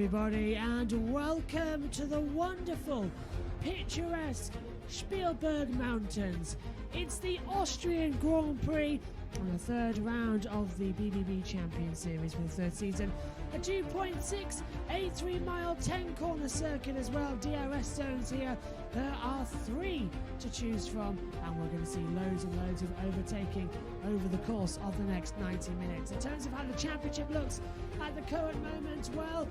everybody, and welcome to the wonderful, picturesque Spielberg Mountains. It's the Austrian Grand Prix on the third round of the BBB Champion Series for the third season. A 2.6, a 3-mile, 10-corner circuit as well. DRS zones here. There are 3 to choose from, and we're going to see loads and loads of overtaking over the course of the next 90 minutes. In terms of how the championship looks at the current moment, well,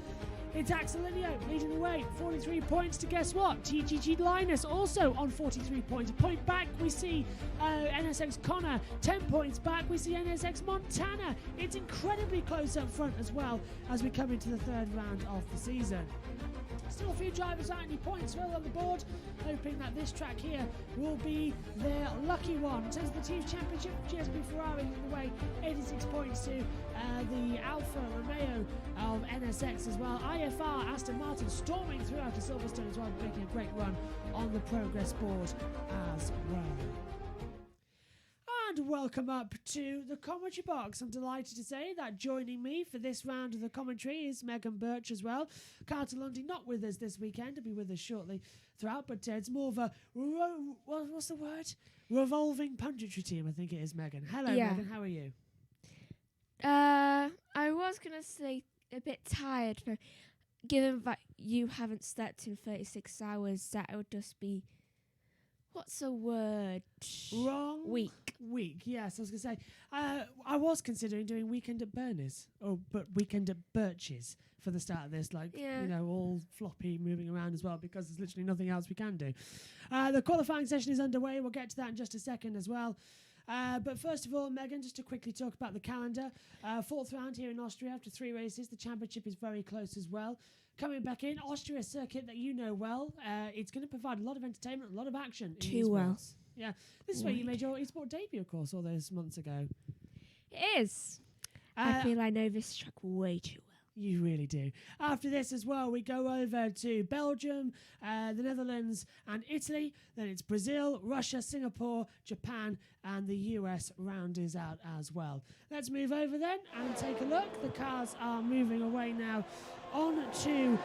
it's Axel Linio leading the way, 43 points to guess what? TGG Linus also on 43 points. A point back, we see NSX Connor, 10 points back, we see NSX Montana. It's incredibly close up front as well as we come into the third round of the season. Still a few drivers out, any points well on the board, hoping that this track here will be their lucky one. In terms of the Teams Championship, GSP Ferrari leading the way, 86 points to the Alfa Romeo of NSX as well. IFR Aston Martin storming throughout to Silverstone as well, making a great run on the progress board as well. And welcome up to the commentary box. I'm delighted to say that joining me for this round of the commentary is Megan Birch as well. Carter Lundy not with us this weekend, to be with us shortly throughout, but it's more of a, what's the word? Revolving punditry team, I think it is, Megan. Hello, Megan, how are you? I was going to say a bit tired, but given that you haven't slept in 36 hours, that would just be, what's the word? Wrong. Week, yes. I was going to say, I was considering doing Weekend at Burners, but Weekend at Birches for the start of this, all floppy, moving around as well, because there's literally nothing else we can do. The qualifying session is underway. We'll get to that in just a second as well. But first of all, Megan, just to quickly talk about the calendar. 4th round here in Austria after 3 races. The championship is very close as well. Coming back in, Austria circuit that you know well. It's going to provide a lot of entertainment, a lot of action. Too well. Yeah. This is where you made your eSport debut, of course, all those months ago. It is. I feel I know this track way too well. You really do. After this as well, we go over to Belgium, the Netherlands and Italy. Then it's Brazil, Russia, Singapore, Japan and the US round is out as well. Let's move over then and take a look. The cars are moving away now on to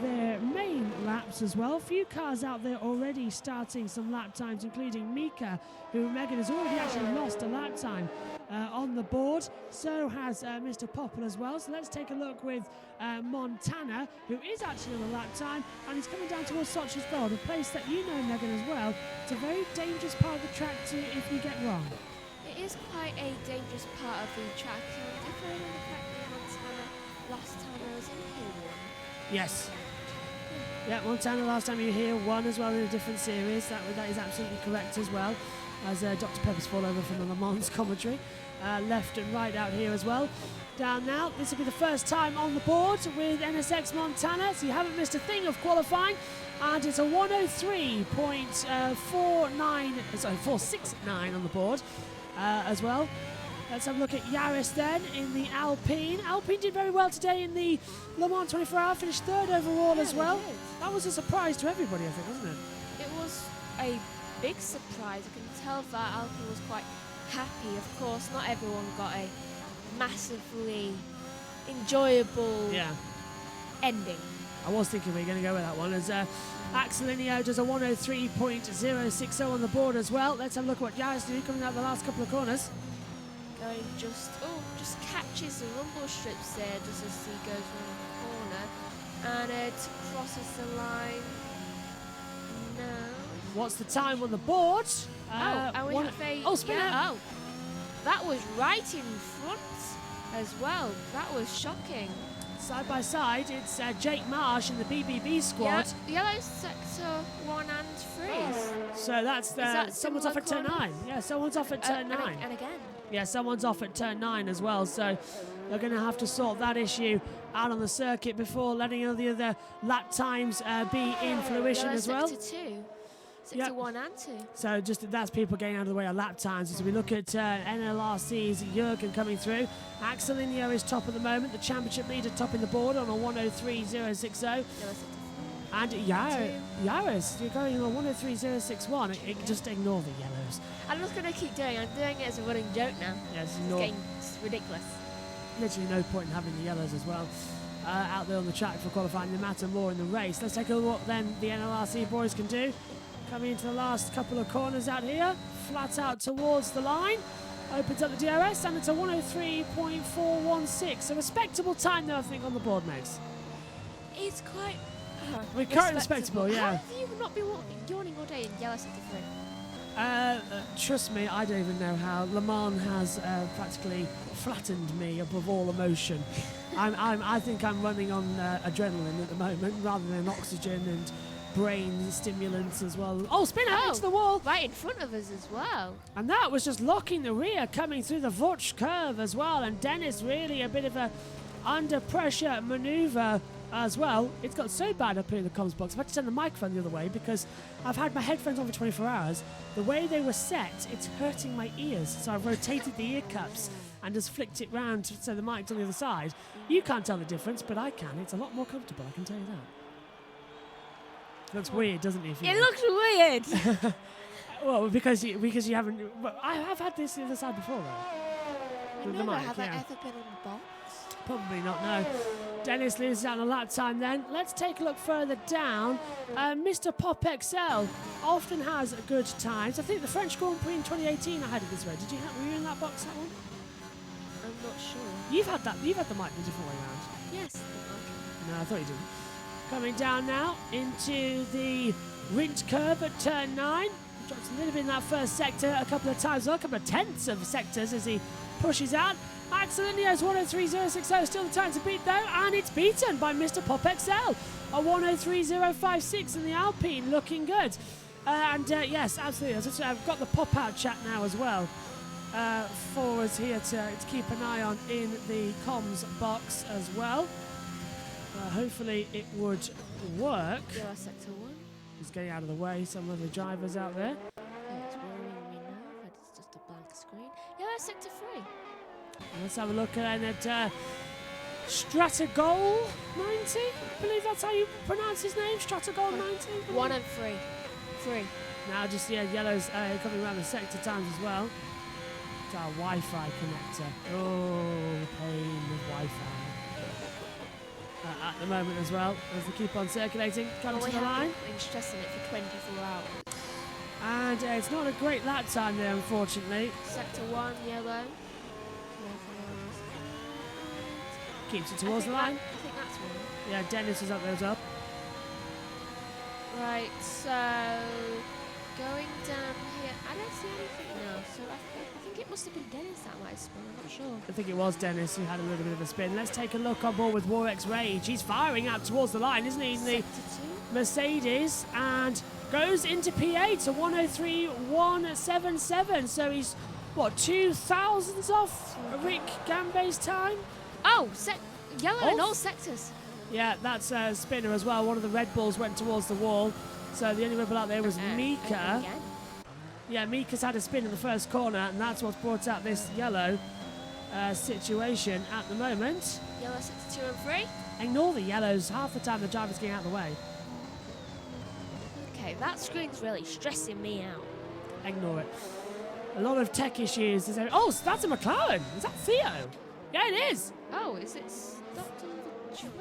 their main laps as well. A few cars out there already starting some lap times, including Mika, who Megan has already actually lost a lap time on the board. So has Mr. Popple as well. So let's take a look with Montana, who is actually on a lap time, and he's coming down towards Sochi's Gold, a place that you know, Megan, as well. It's a very dangerous part of the track to if you get wrong. It is quite a dangerous part of the track. And if I remember correctly, Montana last time I was in here won. Yes. Yeah, Montana last time you were here won as well in a different series. That is absolutely correct as well. As Dr. Pepper's fall over from the Le Mans commentary. Left and right out here as well. Down now, this will be the first time on the board with NSX Montana, so you haven't missed a thing of qualifying. And it's a 469 on the board as well. Let's have a look at Yaris then in the Alpine. Alpine did very well today in the Le Mans 24 Hour, finished 3rd overall as well. That was a surprise to everybody, I think, wasn't it? It was a big surprise. I can tell that Alpine was quite happy. Of course, not everyone got a massively enjoyable ending. I was thinking we were going to go with that one as Axel Linio does a 103.060 on the board as well. Let's have a look at what Yaris did coming out the last couple of corners. Going just catches the rumble strips there just as he goes around the corner, and it crosses the line. No. What's the time on the board? That was right in front as well. That was shocking. Side by side, it's Jake Marsh in the BBB squad. Yeah, yellow sector 1 and 3. So that's someone's off at turn 9. Yeah, someone's off at turn 9. And again. Yeah, someone's off at turn 9 as well. So they're going to have to sort that issue out on the circuit before letting all the other lap times be in fruition as well. Sector 2. Sector 1 and 2. So that's people getting out of the way of lap times. As we look at NLRC's Jürgen coming through, Axel Linio is top at the moment, the championship leader topping the board on a 103.060. And Yaris, you're going on 103.061. Just ignore the yellows. I'm just going to keep doing it. I'm doing it as a running joke now. Yes, it's ridiculous. Literally no point in having the yellows as well. out there on the track for qualifying, no matter more in the race. Let's take a look what then the NLRC boys can do. Coming into the last couple of corners out here, flat out towards the line. Opens up the DRS, and it's a 103.416. A respectable time there, I think, on the board, mates. It's quite We're quite respectable, yeah. How have you not been yawning all day in yellow sector 3? Trust me, I don't even know how. Le Mans has practically flattened me above all emotion. I think I'm running on adrenaline at the moment rather than oxygen and brain stimulants as well. Oh, spinner into the wall. Right in front of us as well. And that was just locking the rear, coming through the Vutch curve as well. And Dennis really a bit of a under pressure manoeuvre as well. It's got so bad up here in the comms box. I've had to turn the microphone the other way because I've had my headphones on for 24 hours. The way they were set, it's hurting my ears. So I've rotated the ear cups and just flicked it round so the mic's on the other side. You can't tell the difference, but I can. It's a lot more comfortable, I can tell you that. Looks weird, doesn't it? It looks weird. Well, because you haven't. Well, I have had this the other side before, though. Have I ever been on the box? Probably not, no. Dennis loses out on a lap time then. Let's take a look further down. Mr. Pop XL often has good times. I think the French Grand Prix in 2018 I had it this way. Were you in that box, that one? I'm not sure. You've had the mic the different way around. Yes. No, I thought you didn't. Coming down now into the Rint curve at turn 9. Drops a little bit in that first sector a couple of times, a couple of tenths of sectors as he pushes out. Axel India's 103.060, still the time to beat though, and it's beaten by Mr. Pop XL. A 103.056 in the Alpine, looking good. Yes, absolutely. I've got the pop out chat now as well for us here to keep an eye on in the comms box as well. Hopefully it would work. Yellow sector 1. He's getting out of the way, some of the drivers out there. It's worrying me now, but it's just a blank screen. Yellow sector 3. Let's have a look at Stratagol 90. I believe that's how you pronounce his name. Stratagol 90. 1 and 3. 3. Now just yellows coming around the sector times as well. It's our Wi-Fi connector. Oh, pain with Wi-Fi. At the moment as well, as they keep on circulating, coming to the line. Been stressing it for 24 hours. And it's not a great lap time there, unfortunately. Sector 1, yellow. Keeps it towards the line. I think that's one. Yeah, Dennis is up there as well. Right, so going down here, I don't see anything now. So I think it must have been Dennis that might have spun. I'm not sure. I think it was Dennis who had a little bit of a spin. Let's take a look on board with Warx Rage. He's firing out towards the line, isn't he? In the Mercedes, and goes into P8 to 103.177. So he's, what, 2 thousandths off Rick Gambay's time? Oh, yellow in all sectors. Yeah, that's a spinner as well. One of the Red Bulls went towards the wall. So the only rebel out there was Mika. Yeah, Mika's had a spin in the first corner, and that's what's brought out this yellow situation at the moment. Yellow sector 2 and 3. Ignore the yellows. Half the time the driver's getting out of the way. Okay, that screen's really stressing me out. Ignore it. A lot of tech issues. Oh, that's a McLaren. Is that Theo? Yeah, it is. Oh, is it stopped on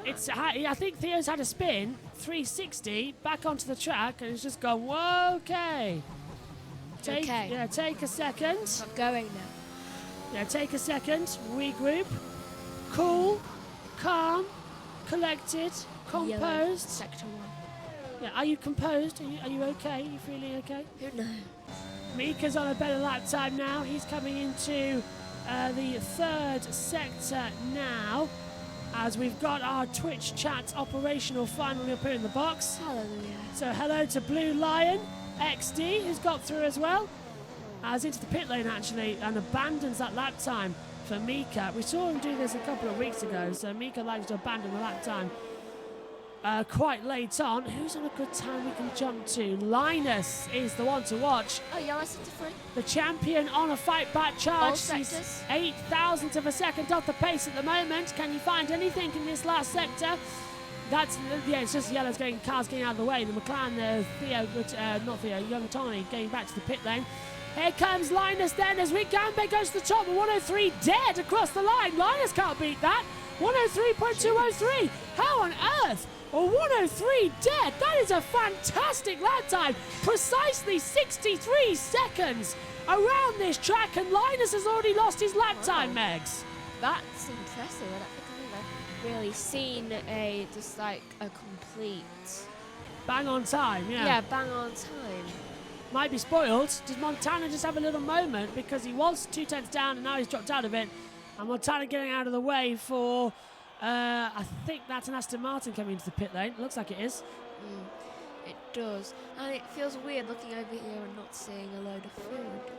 the track? I think Theo's had a spin, 360, back onto the track, and it's just gone, whoa, okay. Take a second. I'm going now. Yeah, take a second, regroup, cool, calm, collected, composed. Yellow, sector 1. Yeah, are you composed? Are you okay? Are you feeling okay? Who knows? Mika's on a better lap time now. He's coming into the third sector now, as we've got our Twitch chat operational finally up here in the box. Hallelujah. So hello to Blue Lion XD, who's got through as well, as into the pit lane actually, and abandons that lap time for Mika. We saw him do this a couple of weeks ago, so Mika likes to abandon the lap time quite late on. Who's on a good time we can jump to? Linus is the one to watch. Oh, yellow sector 3. The champion on a fight back charge. He's 8 thousandths of a second off the pace at the moment. Can you find anything in this last sector? It's just yellows cars getting out of the way. The McLaren, Young Tony getting back to the pit lane. Here comes Linus then as Rick Gambay goes to the top. 103 dead across the line. Linus can't beat that. 103.203. How on earth? A 103 dead. That is a fantastic lap time. Precisely 63 seconds around this track, and Linus has already lost his lap time, Megs. That's impressive. I don't think I've ever really seen a complete bang on time. Yeah, bang on time. Might be spoiled. Does Montana just have a little moment because he was 2 tenths down and now he's dropped out of it? And Montana getting out of the way for, I think that's an Aston Martin coming into the pit lane. Looks like it is. It does. And it feels weird looking over here and not seeing a load of food.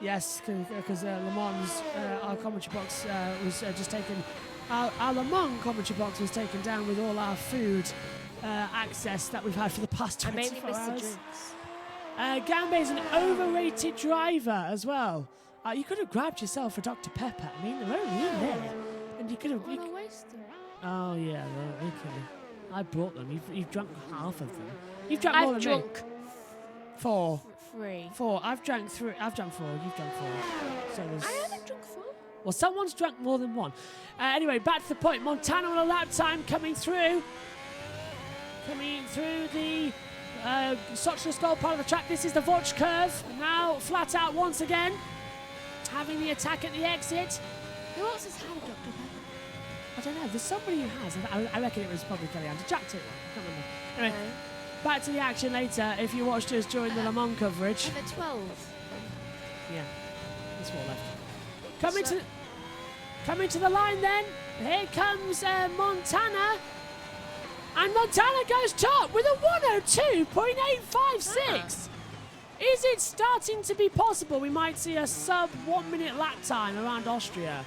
Yes, because Le Mans, our commentary box was just taken. Our Le Mans commentary box was taken down with all our food access that we've had for the past 24 hours. I mainly missed the drinks. Gambe is an overrated driver as well. You could have grabbed yourself a Dr. Pepper. I mean, they're only in there. And you could have... Oh, yeah, okay. I brought them. You've drunk half of them. You've drunk more than me. I've drunk 4. 3. 4. I've drank 3. I've drunk 4. You've drunk 4. So there's... I haven't drunk 4. Well, someone's drunk more than 1. Anyway, back to the point. Montana on a lap time coming through. Coming through the Sochner Skull part of the track. This is the Vouch curve. Now flat out once again. Having the attack at the exit. Who else has had a Dr. Pepper? I don't know. There's somebody who has. I reckon it was probably Kellyanne. Jack took one. I can't remember. Anyway, back to the action later. If you watched us during the Le Mans coverage. Over 12. Yeah. There's 4 left. Coming to the line then. Here comes Montana. And Montana goes top with a 102.856. Is it starting to be possible we might see a sub 1 minute lap time around Austria?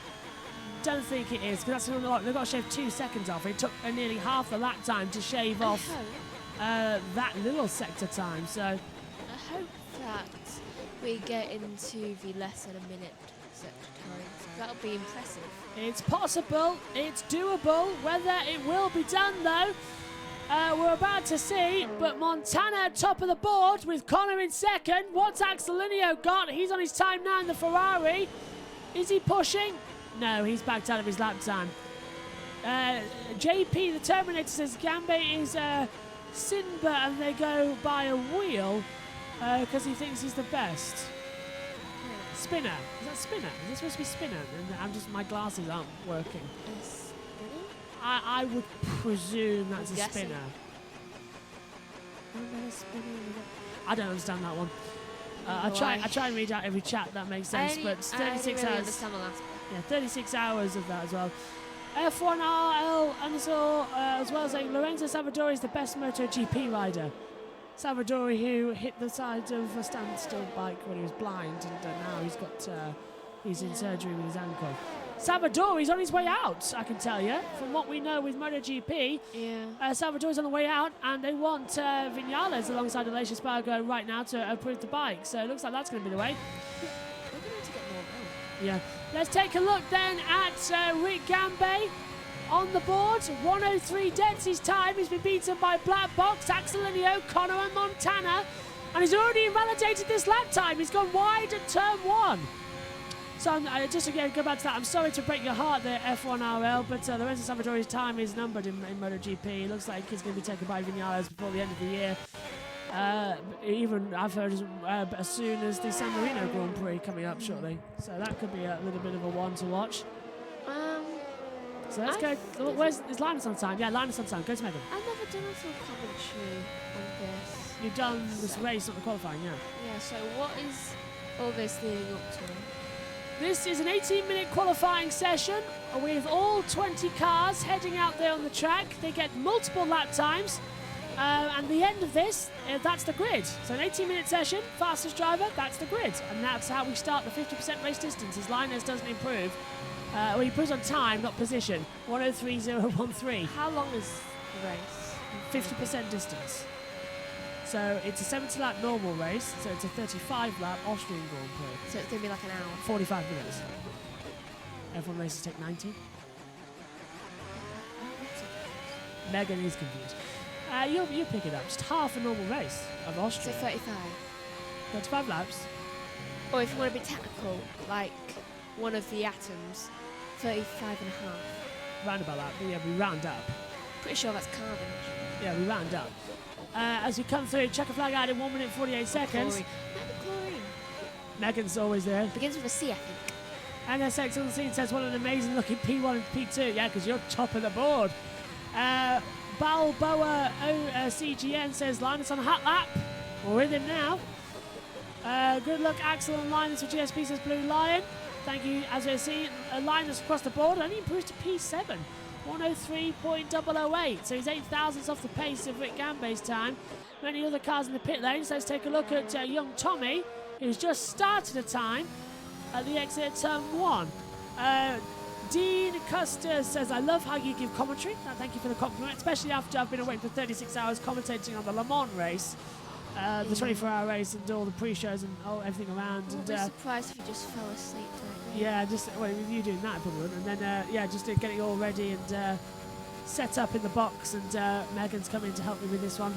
Don't think it is, because they've got to shave 2 seconds off. It took nearly half the lap time to shave off that little sector time. So I hope that we get into the less than a minute sector times. That'll be impressive. It's possible. It's doable. Whether it will be done, though, we're about to see. But Montana top of the board with Connor in second. What's Axel Linio got? He's on his time now in the Ferrari. Is he pushing? No, he's backed out of his lap time. JP the Terminator says Gambe is Sinba and they go by a wheel because he thinks he's the best. Spinner. Is that Spinner? Is this supposed to be Spinner? And my glasses aren't working. I would presume that's a Spinner. I don't understand that one. I try and read out every chat, that makes sense, but 36 hours. Yeah, 36 hours of that as well. F1RL underscore as well saying Lorenzo Salvadori is the best MotoGP rider. Salvadori, who hit the side of a standstill bike when he was blind, and now he's in surgery with his ankle. Salvadori's on his way out, I can tell you. From what we know with MotoGP, Salvadori's on the way out, and they want Vinales alongside Aleix Espargaro right now to approve the bike. So it looks like that's going to be the way. We're going to get more now. Yeah. Let's take a look then at Rick Gambe on the board. 103 deads his time. He's been beaten by Black Box, Axel Linio, Connor and Montana. And he's already invalidated this lap time. He's gone wide at turn 1. So just again, go back to that. I'm sorry to break your heart there, F1RL, but Lorenzo Salvadori's time is numbered in MotoGP. It looks like he's going to be taken by Vinales before the end of the year. Even I've heard as soon as the San Marino Grand Prix coming up shortly. So that could be a little bit of a one to watch. So let's go. Is Linus on time? Yeah, Linus on time. Go to Megan. I've never done a full commentary on this. You've done this race, not the qualifying, yeah. Yeah, so what is all this leading up to? This is an 18-minute qualifying session with all 20 cars heading out there on the track. They get multiple lap times. And the end of this, that's the grid. So an 18-minute session, fastest driver, that's the grid. And that's how we start the 50% race distance. As Linus doesn't improve. Well, he improves on time, not position. 103.013. How long is the race? 50% distance. So it's a 70-lap normal race. So it's a 35-lap Austrian Grand Prix. So it's going to be like an hour. 45 minutes. F1 races take 90. Megan is confused. You pick it up. Just half a normal race of Austria. So 35. 35 laps. Or if you want to be technical, like one of the atoms, 35 and a half. round about that. But yeah, we round up. Pretty sure that's carbon. Yeah, we round up. As we come through, checker flag out in 1 minute 48 seconds. Chlorine. Megan's always there. Begins with a C, I think. NSX on the scene says, what an amazing looking P1 and P2. Yeah, because you're top of the board. Balboa CGN says, Linus on a hot lap. We're with him now. Good luck, Axel and Linus for GSP, says Blue Lion. Thank you. As we see, Linus across the board only improves to P7. 103.008. So he's 8,000ths off the pace of Rick Gambay's time. Many other cars in the pit lane. So let's take a look at young Tommy, who's just started a time at the exit at turn 1. Dean Custer says, I love how you give commentary. Thank you for the compliment, especially after I've been awake for 36 hours commentating on the Le Mans race, the 24-hour race, and all the pre-shows and everything around. I'd be surprised if you just fell asleep during it. Yeah, just with you doing that, probably. And then, just to get it all ready and set up in the box. And Megan's coming to help me with this one,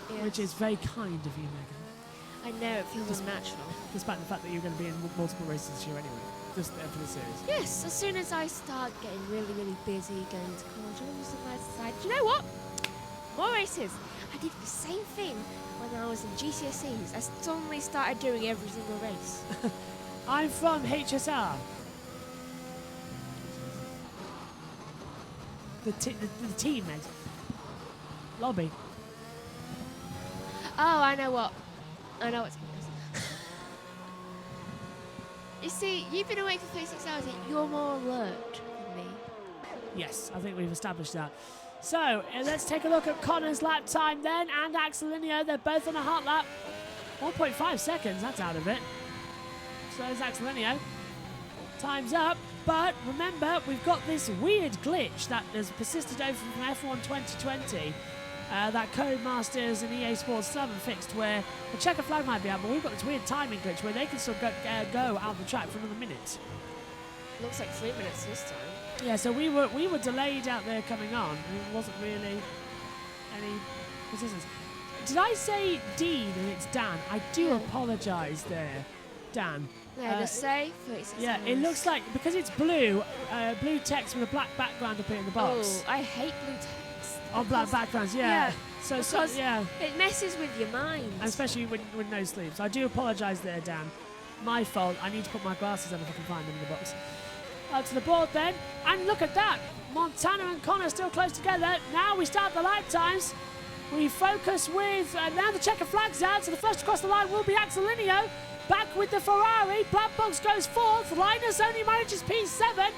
Yes. which is very kind of you, Megan. I know, it feels unnatural. Despite the fact that you're going to be in multiple races this year anyway, just for the series. Yes, as soon as I start getting really, really busy going into college, I'll just decide, do you know what? More races. I did the same thing when I was in GCSEs. I suddenly started doing every single race. I'm from HSR. The team, mate. Lobby. Oh, I know what it's called. You see, you've been awake for 36 hours, you're more alert than me. Yes, I think we've established that. So, let's take a look at Connor's lap time then, and Axel Linio. They're both on a hot lap. 1.5 seconds, that's out of it. So is Axel Linio. Time's up, but remember, we've got this weird glitch that has persisted over from F1 2020. That Codemasters and EA Sports still haven't fixed, where the checker flag might be out, but we've got this weird timing glitch where they can still go out the track for another minute. Looks like 3 minutes this time. Yeah, so we were delayed out there coming on. There wasn't really any resistance. Did I say Dean and it's Dan? I do apologise there, Dan. Yeah, just say 36 Yeah, hours. it looks like, because it's blue text with a black background up here in the box. Oh, I hate blue text. On black backgrounds, yeah. So yeah. It messes with your mind. And especially with no sleeves. I do apologise there, Dan. My fault. I need to put my glasses on if I can find them in the box. Out to the board then. And look at that. Montana and Connor still close together. Now we start the lap times. We focus with, now the checker flag's out, so the first across the line will be Axel Linio. Back with the Ferrari. Black Box goes 4th. Linus only manages P7.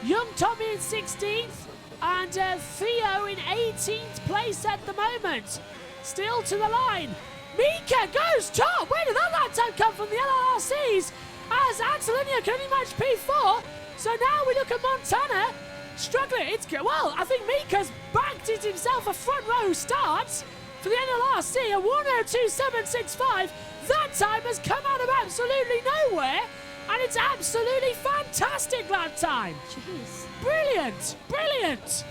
Young Tommy in 16th. And Theo in 18th place at the moment. Still to the line. Mika goes top. Where did that lap time come from? The LRCs. As Axel Linio can only manage P4. So now we look at Montana struggling. Well, I think Mika's backed it himself a front row start for the NLRC, a 102.765. That time has come out of absolutely nowhere, and it's absolutely fantastic lap time. Jeez. Brilliant, brilliant.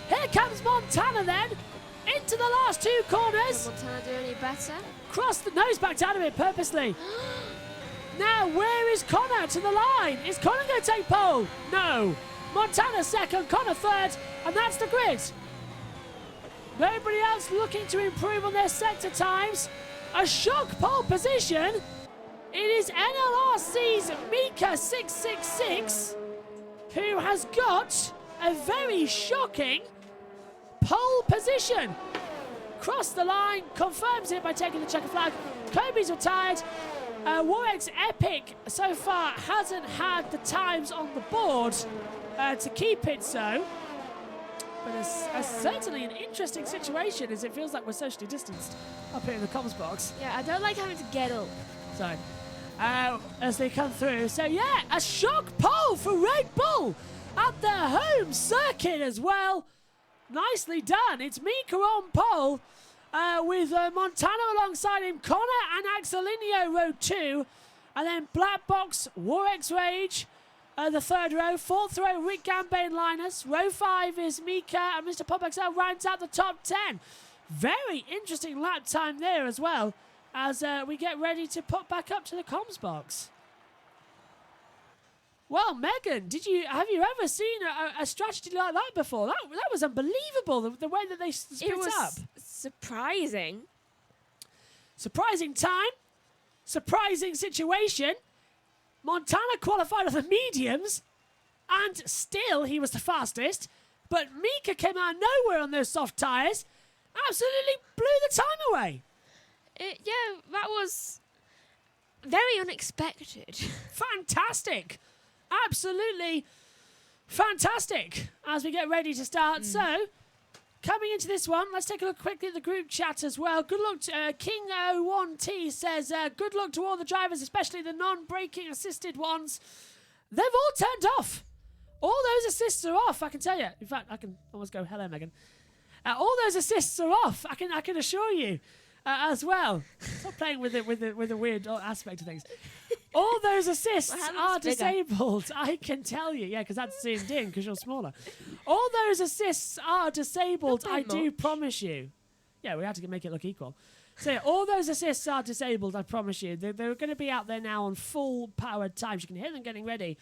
Here comes Montana then, into the last 2 corners. Will Montana do any better? Cross the nose back out of it purposely. Now, where is Connor to the line? Is Connor going to take pole? No. Montana second, Connor third, and that's the grid. Nobody else looking to improve on their sector times. A shock pole position. It is NLRC's Mika 666, who has got a very shocking pole position. Cross the line, confirms it by taking the checker flag. Kobe's retired. Warwick's Epic so far hasn't had the times on the board to keep it so. But it's certainly an interesting situation, as it feels like we're socially distanced up here in the comms box. Yeah, I don't like having to get up. So, as they come through. So, yeah, a shock pole for Red Bull at their home circuit as well. Nicely done. It's Mika on pole with Montana alongside him, Connor and Axel Linio row 2. And then Black Box, War X Rage, the 3rd row. 4th row, Rick Gambay and Linus. Row 5 is Mika, and Mr. Pop XL rounds out the top 10. Very interesting lap time there as well, as we get ready to put back up to the comms box. Well, Well, Megan, have you ever seen a strategy like that before? That was unbelievable, the way that they split It was up. surprising. Surprising time, surprising situation. Montana qualified on the mediums, and still he was the fastest. But Mika came out of nowhere on those soft tyres, absolutely blew the time away. Yeah, that was very unexpected. Fantastic. Absolutely fantastic as we get ready to start. So, coming into this one, let's take a look quickly at the group chat as well. Good luck to King01T says, good luck to all the drivers, especially the non-braking assisted ones. They've all turned off. All those assists are off, I can tell you. In fact, I can almost go, hello, Megan. All those assists are off, I can assure you. As well. Stop playing with the weird aspect of things. All those assists are disabled, I can tell you. Yeah, because that's zoomed in because you're smaller. All those assists are disabled, I do promise you. Yeah, we had to make it look equal. So yeah, all those assists are disabled, I promise you. They're going to be out there now on full powered times. You can hear them getting ready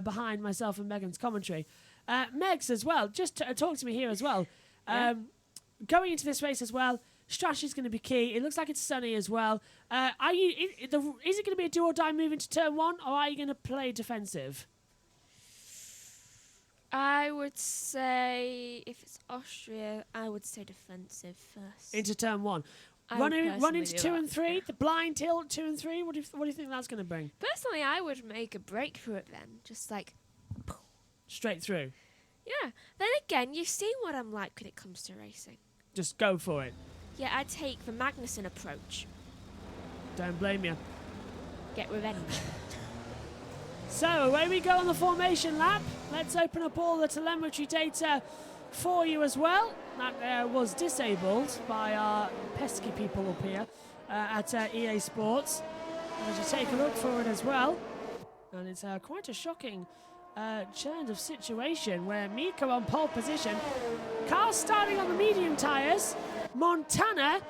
behind myself and Megan's commentary. Megs as well, just talk to me here as well. Going into this race as well, strategy is going to be key. It looks like it's sunny as well. Is it going to be a do or die move into turn one, or are you going to play defensive? I would say, if it's Austria, I would say defensive first. Into turn one. Run into 2 and 3, the blind tilt 2 and 3. What do you think that's going to bring? Personally, I would make a break through it then. Just like... straight through? Yeah. Then again, you've seen what I'm like when it comes to racing. Just go for it. Yeah, I take the Magnussen approach. Don't blame you. Get revenge. So, away we go on the formation lap. Let's open up all the telemetry data for you as well. That was disabled by our pesky people up here at EA Sports. As you take a look for it as well. And it's quite a shocking kind of situation where Mika on pole position. Cars starting on the medium tyres. Montana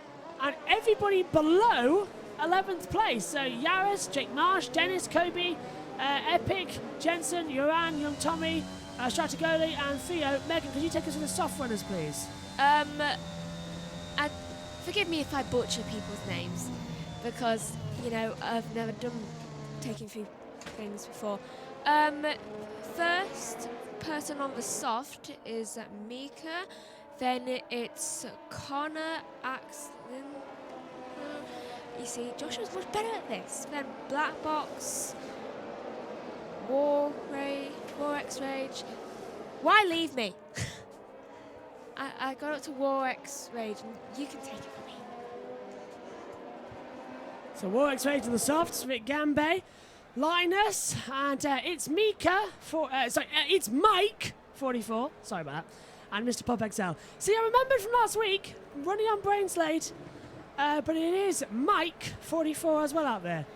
and everybody below 11th place. So Yaris, Jake Marsh, Dennis, Kobe, Epic, Jensen, Yoran, Young Tommy, Strategoli and Theo. Megan, could you take us through the soft runners, please? Forgive me if I butcher people's names, because, I've never done taking through things before. First person on the soft is Mika. Then it's Connor, Axton. You see, Joshua's much better at this. Then Black Box, War X Rage. Why leave me? I got up to War X Rage, and you can take it from me. So War X Rage to the softs, Vic Gambe, Linus, and it's Mika. It's Mike 44. Sorry about that. And Mr. Pop XL. See, I remembered from last week, running on Brain Slate, but it is Mike 44 as well out there.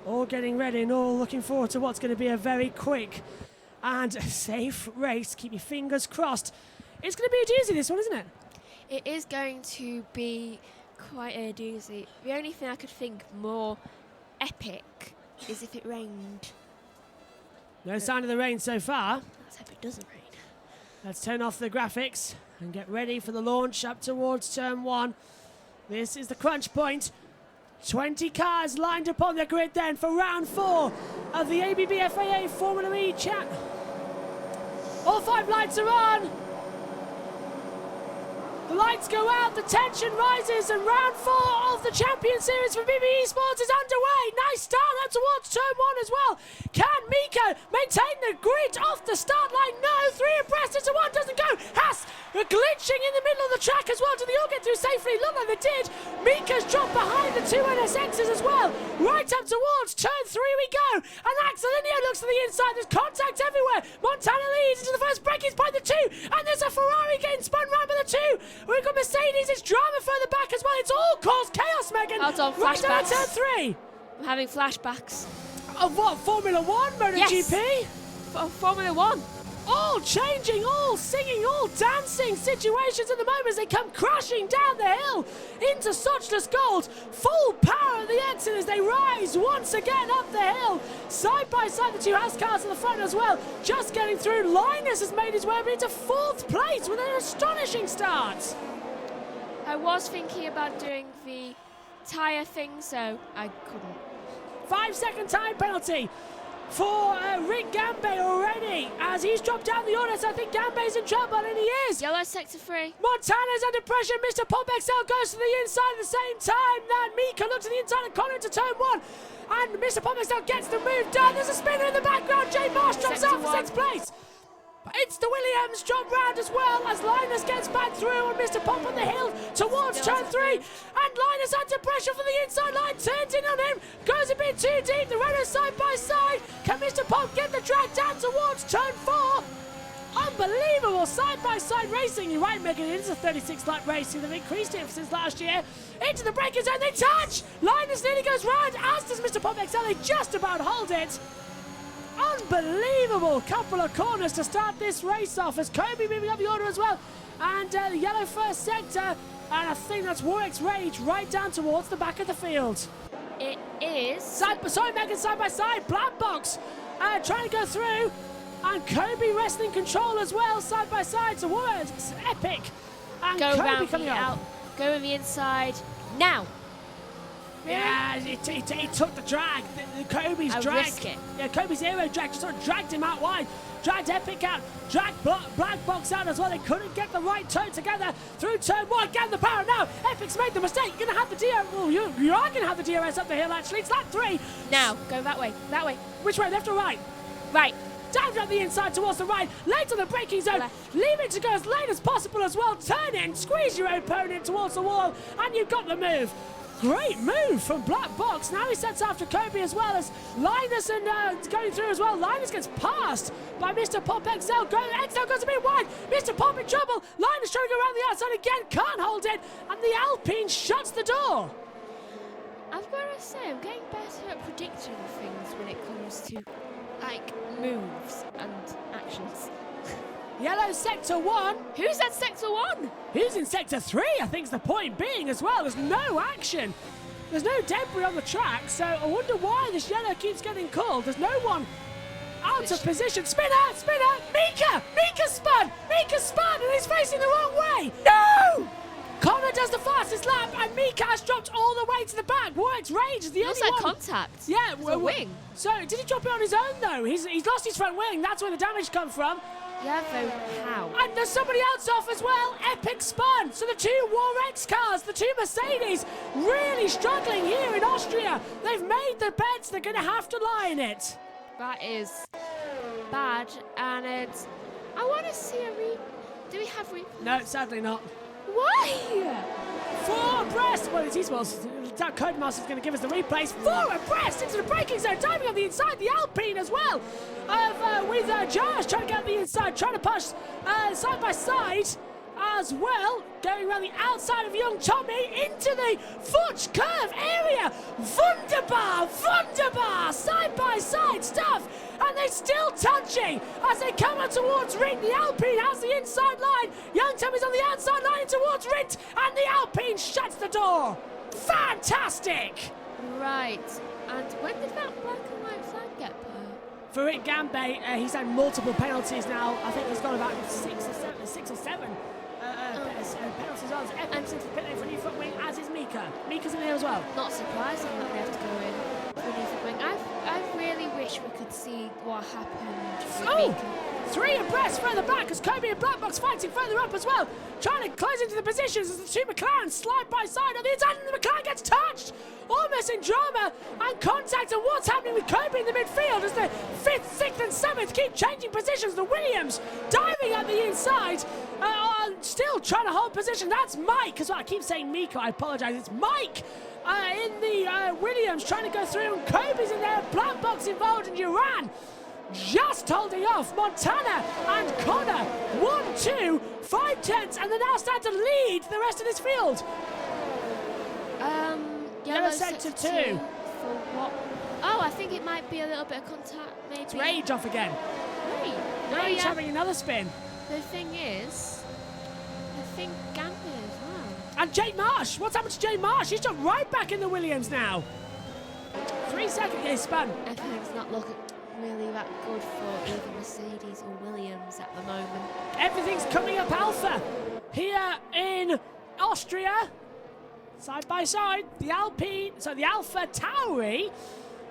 All getting ready and all looking forward to what's going to be a very quick and safe race. Keep your fingers crossed. It's going to be a doozy, this one, isn't it? It is going to be quite a doozy. The only thing I could think more epic is if it rained. No sign of the rain so far. Let's hope it doesn't rain. Let's turn off the graphics and get ready for the launch up towards turn one. This is the crunch point. 20 cars lined up on the grid then for round 4 of the ABB FAA Formula E chat. All 5 lights are on. The lights go out, the tension rises, and round 4 of the Champion Series for BB Esports is underway. Nice start up towards turn 1 as well. Can Mika maintain the grid off the start line? No, 3 abreast into 1 doesn't go. Haas glitching in the middle of the track as well. Did they all get through safely? Look like they did. Mika's dropped behind the 2 NSXs as well. Right up towards turn 3 we go. And Axelinio looks to the inside. There's contact everywhere. Montana leads into the first break. He's by the 2. And there's a Ferrari getting spun round by the 2. We've got Mercedes. It's drama further back as well. It's all caused chaos, Megan. Hold on, right down flashbacks. turn 3. I'm having flashbacks. Of what? Formula 1? MotoGP? Yes. Formula 1. all changing, all singing, all dancing situations at the moment as they come crashing down the hill into Suchless Gold. Full power at the exit as they rise once again up the hill. Side by side, the two house cars at the front as well. Just getting through. Linus has made his way up into 4th place with an astonishing start. I was thinking about doing the tyre thing, so I couldn't. 5-second time penalty for Rick Gambay already, as he's dropped down the order, so I think Gambay's in trouble, and he is. Yellow sector 3. Montana's under pressure. Mr. Pop XL goes to the inside at the same time. Then Mika looks to the inside and Connor into turn 1. And Mr. Pop XL gets the move done. There's a spinner in the background. Jay Marsh drops out for 6th place. It's the Williams drop round as well as Linus gets back through and Mr. Pop on the hill towards turn 3. And Linus under pressure for the inside line, turns in on him, goes a bit too deep. The runners side by side. Can Mr. Pop get the track down towards turn 4? Unbelievable side by side racing. You're right, Megan. It is a 36 lap race. They've increased it since last year. Into the braking zone, they touch. Linus nearly goes round, as does Mr. Pop XL. They just about hold it. Unbelievable couple of corners to start this race off as Kobe moving up the order as well. And the yellow first sector, and I think that's Warwick's Rage right down towards the back of the field. It is. Sorry, Megan, side by side. Black box trying to go through. And Kobe wrestling control as well, side by side. So Warwick's Epic. And Go Kobe around coming the out. Go on the inside. Now. Yeah, he took the drag. Kobe's drag. Risk it. Yeah, Kobe's aero drag just sort of dragged him out wide. Dragged Epic out. Dragged Black Box out as well. They couldn't get the right turn together through turn 1. Getting the power now. Epic's made the mistake. You're going to have the DRS. Well, you are going to have the DRS up the hill, actually. It's lap 3. Now, go that way. That way. Which way, left or right? Right. Down from the inside towards the right. Late on the braking zone. Left. Leave it to go as late as possible as well. Turn in. Squeeze your opponent towards the wall. And you've got the move. Great move from Black Box. Now he sets after Kobe as well as Linus and going through as well. Linus gets passed by Mr. Pop XL. XL goes a bit wide. Mr. Pop in trouble. Linus trying to go around the outside again. Can't hold it. And the Alpine shuts the door. I've got to say, I'm getting better at predicting things when it comes to, like, moves and actions. Yellow sector 1. Who's at sector 1? Who's in sector 3? I think's the point being as well. There's no action. There's no debris on the track, so I wonder why this yellow keeps getting called. There's no one out of position. Spinner! Mika spun, and he's facing the wrong way. No! Connor does the fastest lap, and Mika has dropped all the way to the back. Warwick's Rage is the only one. Contact. Yeah, the wing. So did he drop it on his own though? He's lost his front wing. That's where the damage comes from. Yeah, though, how? And there's somebody else off as well. Epic spun. So the two Warwick's cars, the two Mercedes, really struggling here in Austria. They've made the bets. They're going to have to lie in it. That is bad, and it's. I want to see a Do we have No, sadly not. Why? 4 abreast. Well, it's Esports. That Codemaster's going to give us the replays. 4 abreast into the braking zone. Diving on the inside. The Alpine as well. With Josh trying to get on the inside. Trying to push side by side as well. Going around the outside of young Tommy into the foot curve area. Wunderbar. Side by side stuff. And they're still touching as they come on towards Rint. The Alpine has the inside line. Young Tommy's on the outside line towards Rint. And the Alpine shuts the door. Fantastic! Right. And when did that black and white flag get put? For Rick Gambay, he's had multiple penalties now. I think he's got about 6 or 7 penalties on. Epic into the pit lane for a new front wing, as is Mika. Mika's in there as well. Not surprising that they have to go in for a new front wing. I really wish we could see what happened with Mika. 3 abreast further back as Kobe and Black Box fighting further up as well. Trying to close into the positions as the two McLarens slide by side on the inside and the McLaren gets touched. Almost in drama and contact, and what's happening with Kobe in the midfield as the 5th, 6th and 7th keep changing positions. The Williams diving at the inside, still trying to hold position. That's Mike as well. I keep saying Mika, I apologise. It's Mike in the Williams trying to go through, and Kobe's in there. Black Box involved in Duran. Just holding off Montana and Connor. 1, 2, 5 tenths, and they now start to lead the rest of this field. Yellow sector 2. For what? Oh, I think it might be a little bit of contact, maybe. It's Rage off again. Rage? Now he's having another spin. The thing is, I think Gampy as well. And Jake Marsh. What's happened to Jake Marsh? He's jumped right back in the Williams now. 3 seconds. He's spun. Everything's not looking really that good for either Mercedes or Williams at the moment. Everything's coming up Alpha here in Austria. Side by side, the Alpha Tauri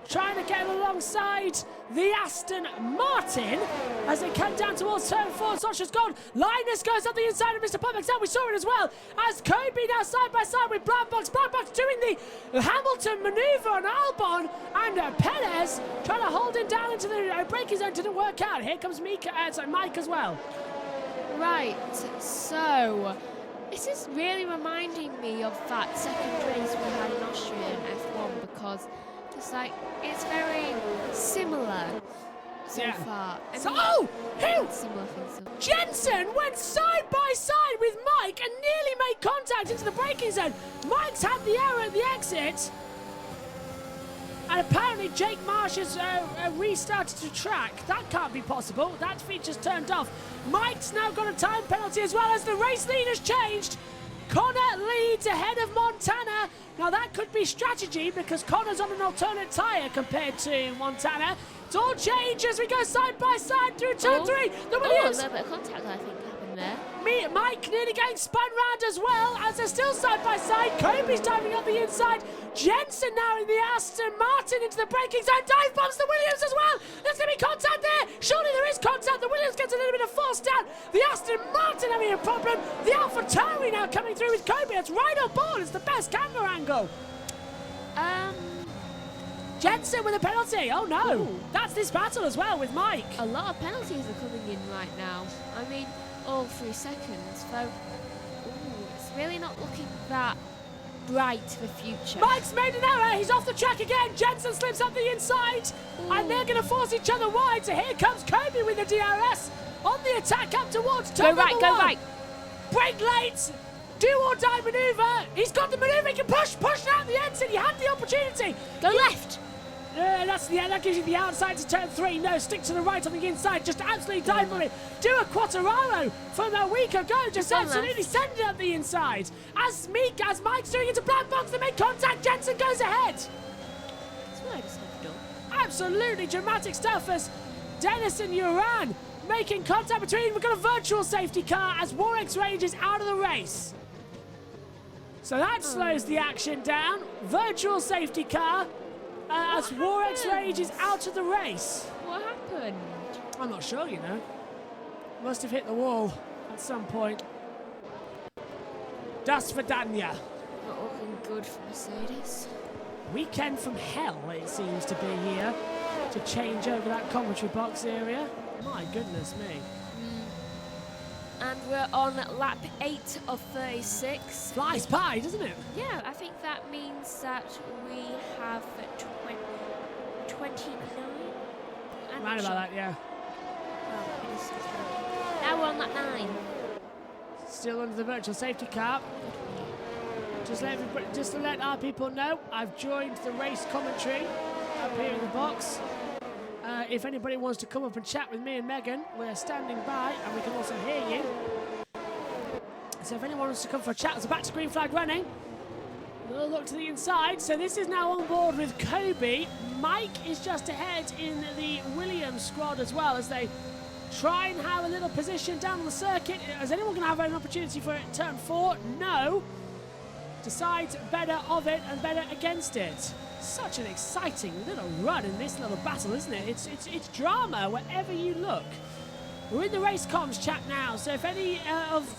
trying to get alongside the Aston Martin as they come down towards turn 4. Sasha's gone. Linus goes up the inside of Mr. Publix. Now we saw it as well as Kobe now side by side with Black Box. Black Box doing the Hamilton maneuver on Albon, and Perez trying to hold him down into the braking zone. Didn't work out. Here comes Mike as well. Right, so this is really reminding me of that second race we had in Austria in F1, because just like it's very similar so far. Similar things. Jensen went side by side with Mike and nearly made contact into the braking zone. Mike's had the error at the exit. And apparently Jake Marsh has restarted to track. That can't be possible. That feature's turned off. Mike's now got a time penalty as well as the race lead has changed. Connor leads ahead of Montana. Now that could be strategy because Connor's on an alternate tyre compared to Montana. It's all changed as we go side by side through turn 3. The Williams. A little bit of contact I think happened there. Mike nearly getting spun round as well as they're still side by side. Kobe's diving up the inside. Jensen now in the Aston Martin into the braking zone. Dive bombs the Williams as well. There's going to be contact there. Surely there is contact. The Williams gets a little bit of force down. The Aston Martin having a problem. The Alpha Tauri now coming through with Kobe. It's right on board. It's the best camera angle. Jensen with a penalty. Oh no. Ooh. That's this battle as well with Mike. A lot of penalties are coming in right now. I mean, all 3 seconds. So, it's really not looking that bright for the future. Mike's made an error. He's off the track again. Jensen slips up the inside. Ooh. And they're going to force each other wide. So here comes Kobe with the DRS on the attack up towards turn number 1. Go right. Brake late. Do or die maneuver. He's got the maneuver. He can push out the exit. He had the opportunity. Go left. That gives you the outside to turn 3. No, stick to the right on the inside. Just absolutely dive for it. Do a Quattararo from a week ago. Just absolutely send it up the inside. As Mike's doing it to Black Box, they make contact. Jensen goes ahead. That's what I just have done. Absolutely dramatic stuff as Dennis and Uran making contact between. We've got a virtual safety car as Warwick's Rage is out of the race. So that slows the action down. Virtual safety car. As Warwick's Rage is out of the race. What happened? I'm not sure, you know. Must have hit the wall at some point. Dust for Danya. Not looking good for Mercedes. Weekend from hell, it seems to be here to change over that commentary box area. My goodness me. And we're on lap 8 of 36. Flies by, doesn't it? Yeah, I think that means that we have 29. Right about that, yeah. Well, now we're on lap 9. Still under the virtual safety car. Just to let our people know, I've joined the race commentary up here in the box. If anybody wants to come up and chat with me and Megan, we're standing by and we can also hear you. So if anyone wants to come for a chat, there's a back to green flag running. We'll look to the inside. So this is now on board with Kobe. Mike is just ahead in the Williams squad as well as they try and have a little position down the circuit. Is anyone going to have an opportunity for it in turn 4? No. Decides better of it and better against it. Such an exciting little run in this little battle, isn't it? It's drama wherever you look. We're in the race comms chat now, so if any of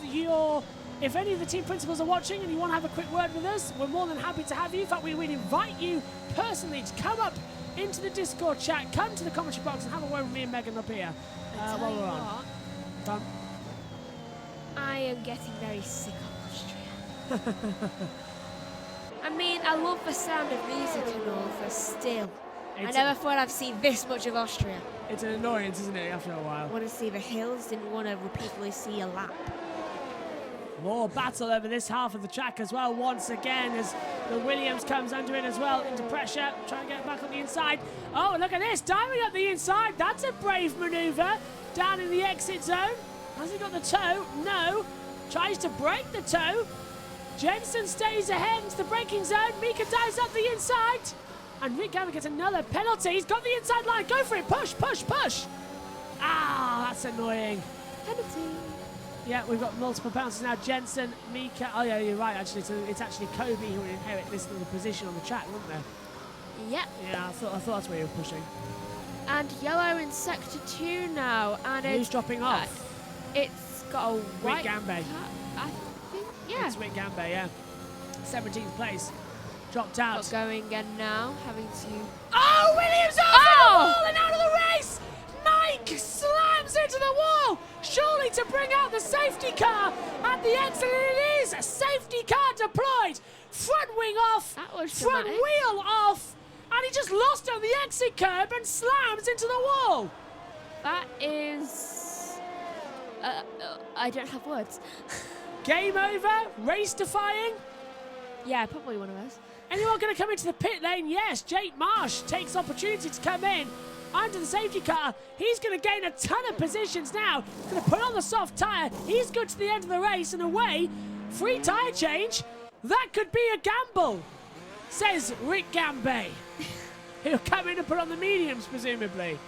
the team principals are watching and you want to have a quick word with us, we're more than happy to have you. In fact, we would invite you personally to come up into the Discord chat, come to the commentary box and have a word with me and Megan up here while we're on. Done. I am getting very sick of Austria. I mean, I love the sound of music and all, but still, I never thought I'd see this much of Austria. It's an annoyance, isn't it, after a while? I want to see the hills, didn't want to repeatedly see a lap. More battle over this half of the track as well, once again, as the Williams comes under it as well, into pressure, trying to get back on the inside. Oh, look at this, diving up the inside. That's a brave manoeuvre down in the exit zone. Has he got the toe? No. Tries to break the toe. Jensen stays ahead into the braking zone. Mika dives up the inside. And Rick Gamble gets another penalty. He's got the inside line. Go for it. Push, push, push. Ah, that's annoying. Penalty. Yeah, we've got multiple penalties now. Jensen, Mika. Oh, yeah, you're right, actually. So it's actually Kobe who would inherit this little position on the track, wouldn't there? Yep. Yeah, I thought that's where you were pushing. And yellow in sector 2 now. And who's dropping off? It's got a white Rick Gambe. I think, yeah. It's Rick Gambe, yeah. 17th place. Dropped out. Not going again now, having to... Oh, Williams over the wall and out of the race! Mike slams into the wall, surely to bring out the safety car at the exit. It is a safety car deployed. Front wing off, That was front dramatic. wheel off, and he just lost on the exit curb and slams into the wall. That is... I don't have words. Game over, race defying. Yeah, probably one of those. Anyone going to come into the pit lane? Yes, Jake Marsh takes opportunity to come in under the safety car. He's going to gain a ton of positions now. Going to put on the soft tyre. He's good to the end of the race and away. Free tyre change. That could be a gamble, says Rick Gambe. He'll come in and put on the mediums, presumably.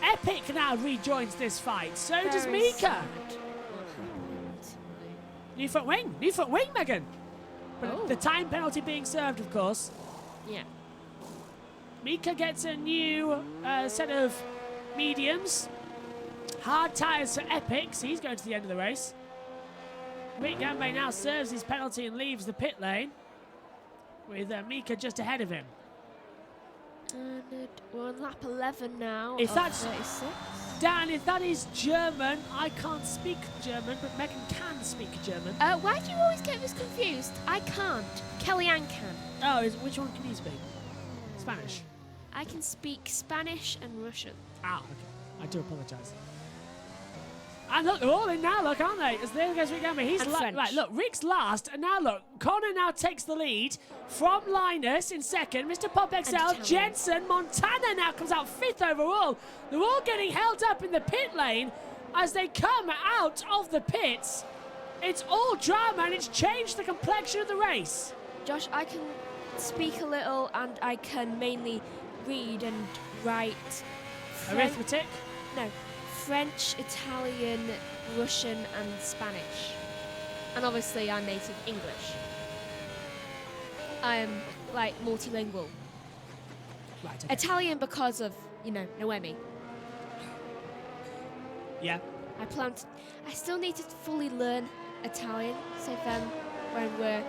Epic now rejoins this fight. So does Very Mika. sad. New front wing, Megan. But Oh. the time penalty being served, of course. Yeah. Mika gets a new set of mediums. Hard tyres for Epic, so he's going to the end of the race. Rick Gambe now serves his penalty and leaves the pit lane, with Mika just ahead of him. And we're on lap 11 now. If of that's 36. Dan, if that is German, I can't speak German, but Megan can speak German. Why do you always get this confused? I can't. Kellyanne can. Oh, which one can you speak? Spanish. I can speak Spanish and Russian. Ah, okay. I do apologise. And look, they're all in now, look, aren't they? As there goes Rick Gambe. He's And French. right, look, Rick's last, and now look, Connor now takes the lead from Linus in second, Mr. Pop XL, Italian. Jensen, Montana now comes out fifth overall. They're all getting held up in the pit lane as they come out of the pits. It's all drama, and it's changed the complexion of the race. Josh, I can speak a little and I can mainly read and write Arithmetic? No, French, Italian, Russian and Spanish. And obviously I'm native English. I'm like multilingual. Right, okay. Italian because of, Noemi. Yeah. I still need to fully learn Italian, so then when we're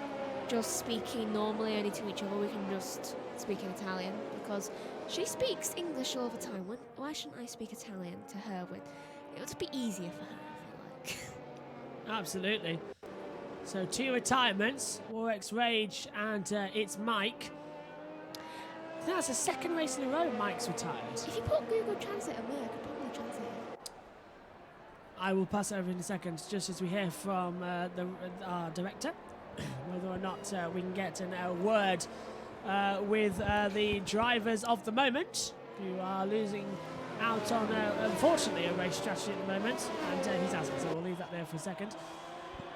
just speaking normally only to each other, we can just speak in Italian, because she speaks English all the time. Why shouldn't I speak Italian to her? It would be easier for her, I feel like. Absolutely. So 2 retirements, Warwick's Rage and it's Mike. I think that's the second race in a row Mike's retired. If you put Google Translate on there, I could probably translate it. I will pass over in a second, just as we hear from our director, whether or not we can get a word with the drivers of the moment, who are losing out on, unfortunately, a race strategy at the moment. And he's asking, so we'll leave that there for a second.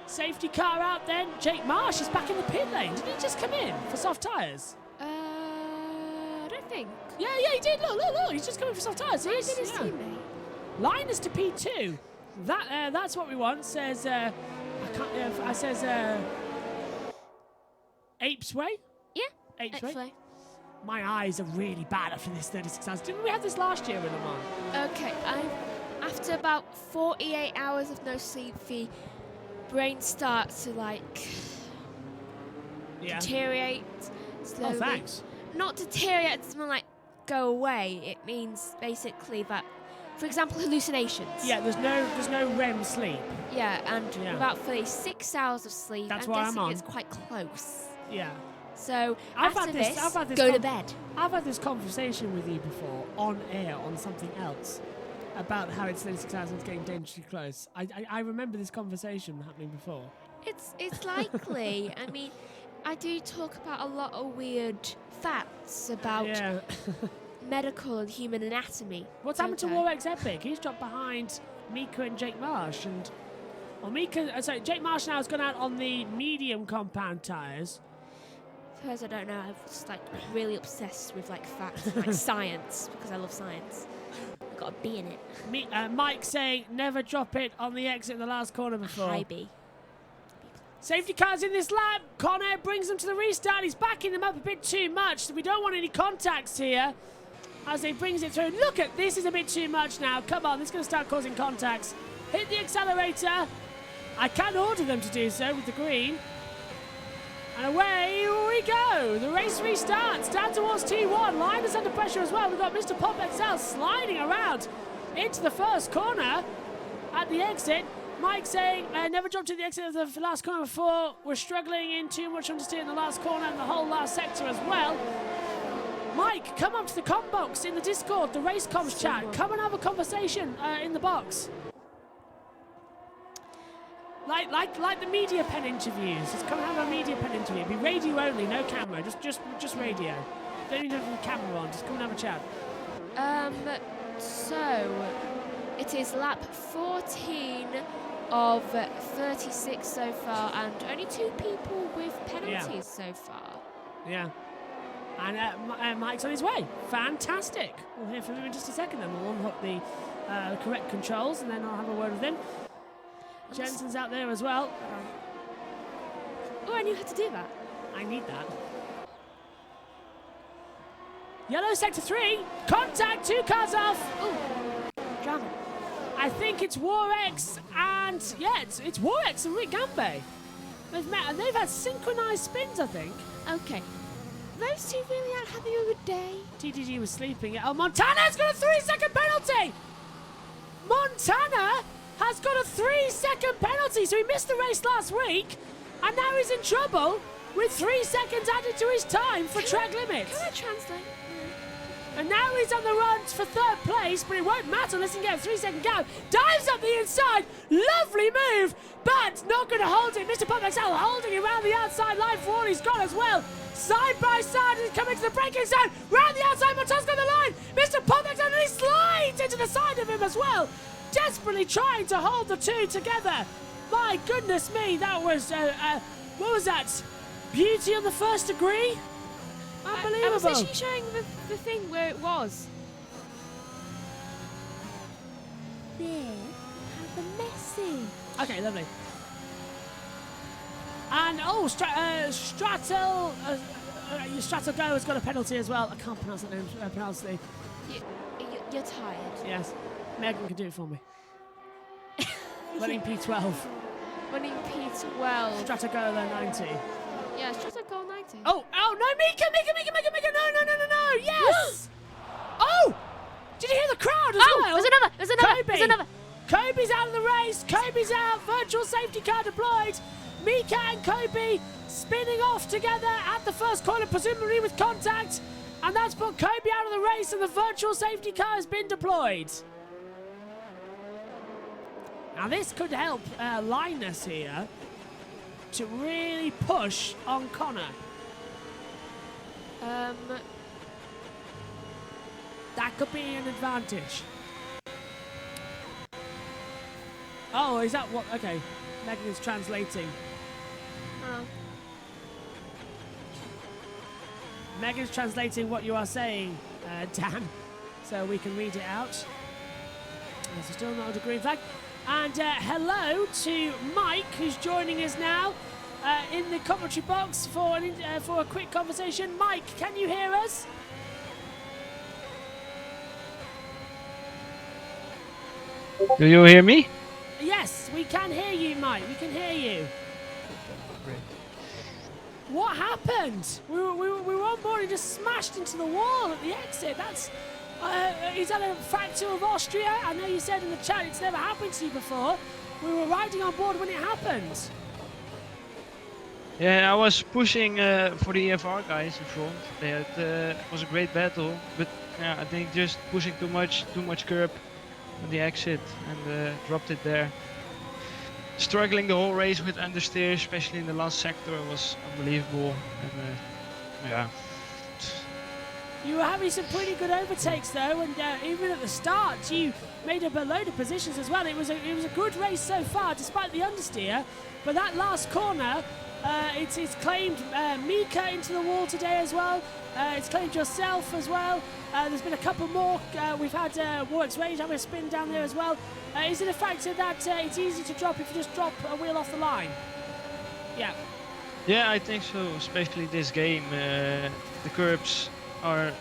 Safety car out then. Jake Marsh is back in the pit lane. Did he just come in for soft tyres? I don't think. Yeah, he did. Look. He's just coming for soft tyres. Where did his teammate? Linus to P2. That's what we want. Says I says Apes Way. Yeah. Apes Way. Actually. My eyes are really bad after this 36 hours. Didn't we have this last year in Le Mans? Okay, after about 48 hours of no sleep, the brain starts to deteriorate slowly. Oh, thanks. Not deteriorate, it's more like go away. It means basically that, for example, hallucinations. Yeah, there's no REM sleep. Yeah, and about 36 hours of sleep. That's I'm what guessing I'm on. it's quite close. Yeah. So I've after had this go to bed. I've had this conversation with you before on air on something else. about how it's 36 hours and it's getting dangerously close. I remember this conversation happening before. It's likely. I mean, I do talk about a lot of weird facts about medical and human anatomy. What's happened to Warwick's Epic? He's dropped behind Mika and Jake Marsh, and Jake Marsh now has gone out on the medium compound tyres. For those I don't know, I'm just like really obsessed with like facts and like science because I love science. I've got a B in it. Mike saying never drop it on the exit in the last corner before. High B. Safety cars in this lap. Connor brings them to the restart. He's backing them up a bit too much. So we don't want any contacts here as he brings it through. Look at this, is a bit too much now. Come on, this is going to start causing contacts. Hit the accelerator. I can order them to do so with the green. And away we go. The race restarts down towards T1. Line is under pressure as well. We've got Mr. Pop XL sliding around into the first corner at the exit. Mike saying, never jumped to the exit of the last corner before. We're struggling in too much understeer in the last corner and the whole last sector as well. Mike, come up to the com box in the Discord, the race comms chat. Come and have a conversation in the box. Like the media pen interviews. Just come and have a media pen interview. It'll be radio only, no camera. Just radio. Don't even have the camera on. Just come and have a chat. So it is lap 14 of 36 so far, and only 2 people with penalties so far. Yeah. And Mike's on his way. Fantastic. We'll hear from him in just a second, then we'll unhook the correct controls, and then I'll have a word with him. Jensen's out there as well. Oh, I knew how to do that. I need that. Yellow sector 3. Contact, 2 cars off. Ooh, drama. I think it's Warx and it's Warx and Rick Gambe. They've met and they've had synchronized spins, I think. Okay. Those two really aren't having a good day. TTG was sleeping. Oh, Montana's got a 3-second penalty. Montana has got a 3-second penalty, so he missed the race last week, and now he's in trouble with 3 seconds added to his time for track limits. Can I translate? And now he's on the run for 3rd place, but it won't matter unless he can get a 3-second gap. Dives up the inside, lovely move, but not going to hold it. Mr. Pop XL holding it around the outside line for all he's got as well. Side by side, he's coming to the braking zone. Round the outside, Montana's got the line. Mr. Pop XL, and he slides into the side of him as well. Desperately trying to hold the two together. My goodness me, that was, what was that? Beauty on the first degree? Unbelievable. I was literally showing the thing where it was. There, have a message. Okay, lovely. And, oh, Stratel Go has got a penalty as well. I can't pronounce that name, penalty. You're tired. Yes. Megan can do it for me. Running P12. Running P12. Stratagola 90. Yeah, Stratagola 90. Oh, no, Mika, no, yes! Oh! Did you hear the crowd as well? There's another. Kobe's out of the race. Kobe's out. Virtual safety car deployed. Mika and Kobe spinning off together at the first corner, presumably with contact. And that's put Kobe out of the race, and the virtual safety car has been deployed. Now this could help Linus here to really push on Connor. That could be an advantage. Oh, is that what? Okay, Megan is translating. Megan's translating what you are saying, Dan, so we can read it out. There's still not a green flag. And hello to Mike, who's joining us now in the commentary box for a quick conversation. Mike, can you hear us? Do you hear me? Yes, we can hear you, Mike. We can hear you. Great. What happened? We were on board and just smashed into the wall at the exit. That's is that a fracture of Austria? I know you said in the chat it's never happened to you before. We were riding on board when it happened. Yeah, I was pushing for the EFR guys in front. They had, it was a great battle, but yeah, I think just pushing too much curb on the exit and dropped it there. Struggling the whole race with understeer, especially in the last sector, was unbelievable. And yeah. You were having some pretty good overtakes though, and even at the start, you made up a load of positions as well. It was a good race so far, despite the understeer. But that last corner, it's claimed Mika into the wall today as well. It's claimed yourself as well. There's been a couple more. We've had Warwick's Rage having a spin down there as well. Is it a factor that it's easy to drop if you just drop a wheel off the line? Yeah. Yeah, I think so. Especially this game, the curbs are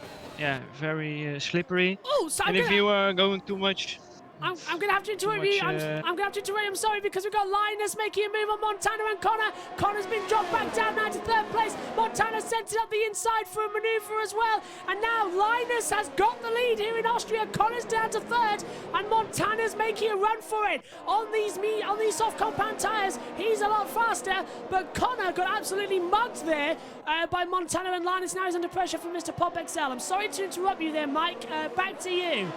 very slippery. Oh, so and if you are going too much. I'm going to have to interrupt you. I'm going to have to interrupt you. I'm sorry, because we've got Linus making a move on Montana and Connor. Connor's been dropped back down now to third place. Montana sent it up the inside for a manoeuvre as well. And now Linus has got the lead here in Austria. Connor's down to third, and Montana's making a run for it. On these soft compound tyres, he's a lot faster, but Connor got absolutely mugged there by Montana, and Linus now is under pressure from Mr. Pop XL. I'm sorry to interrupt you there, Mike. Back to you.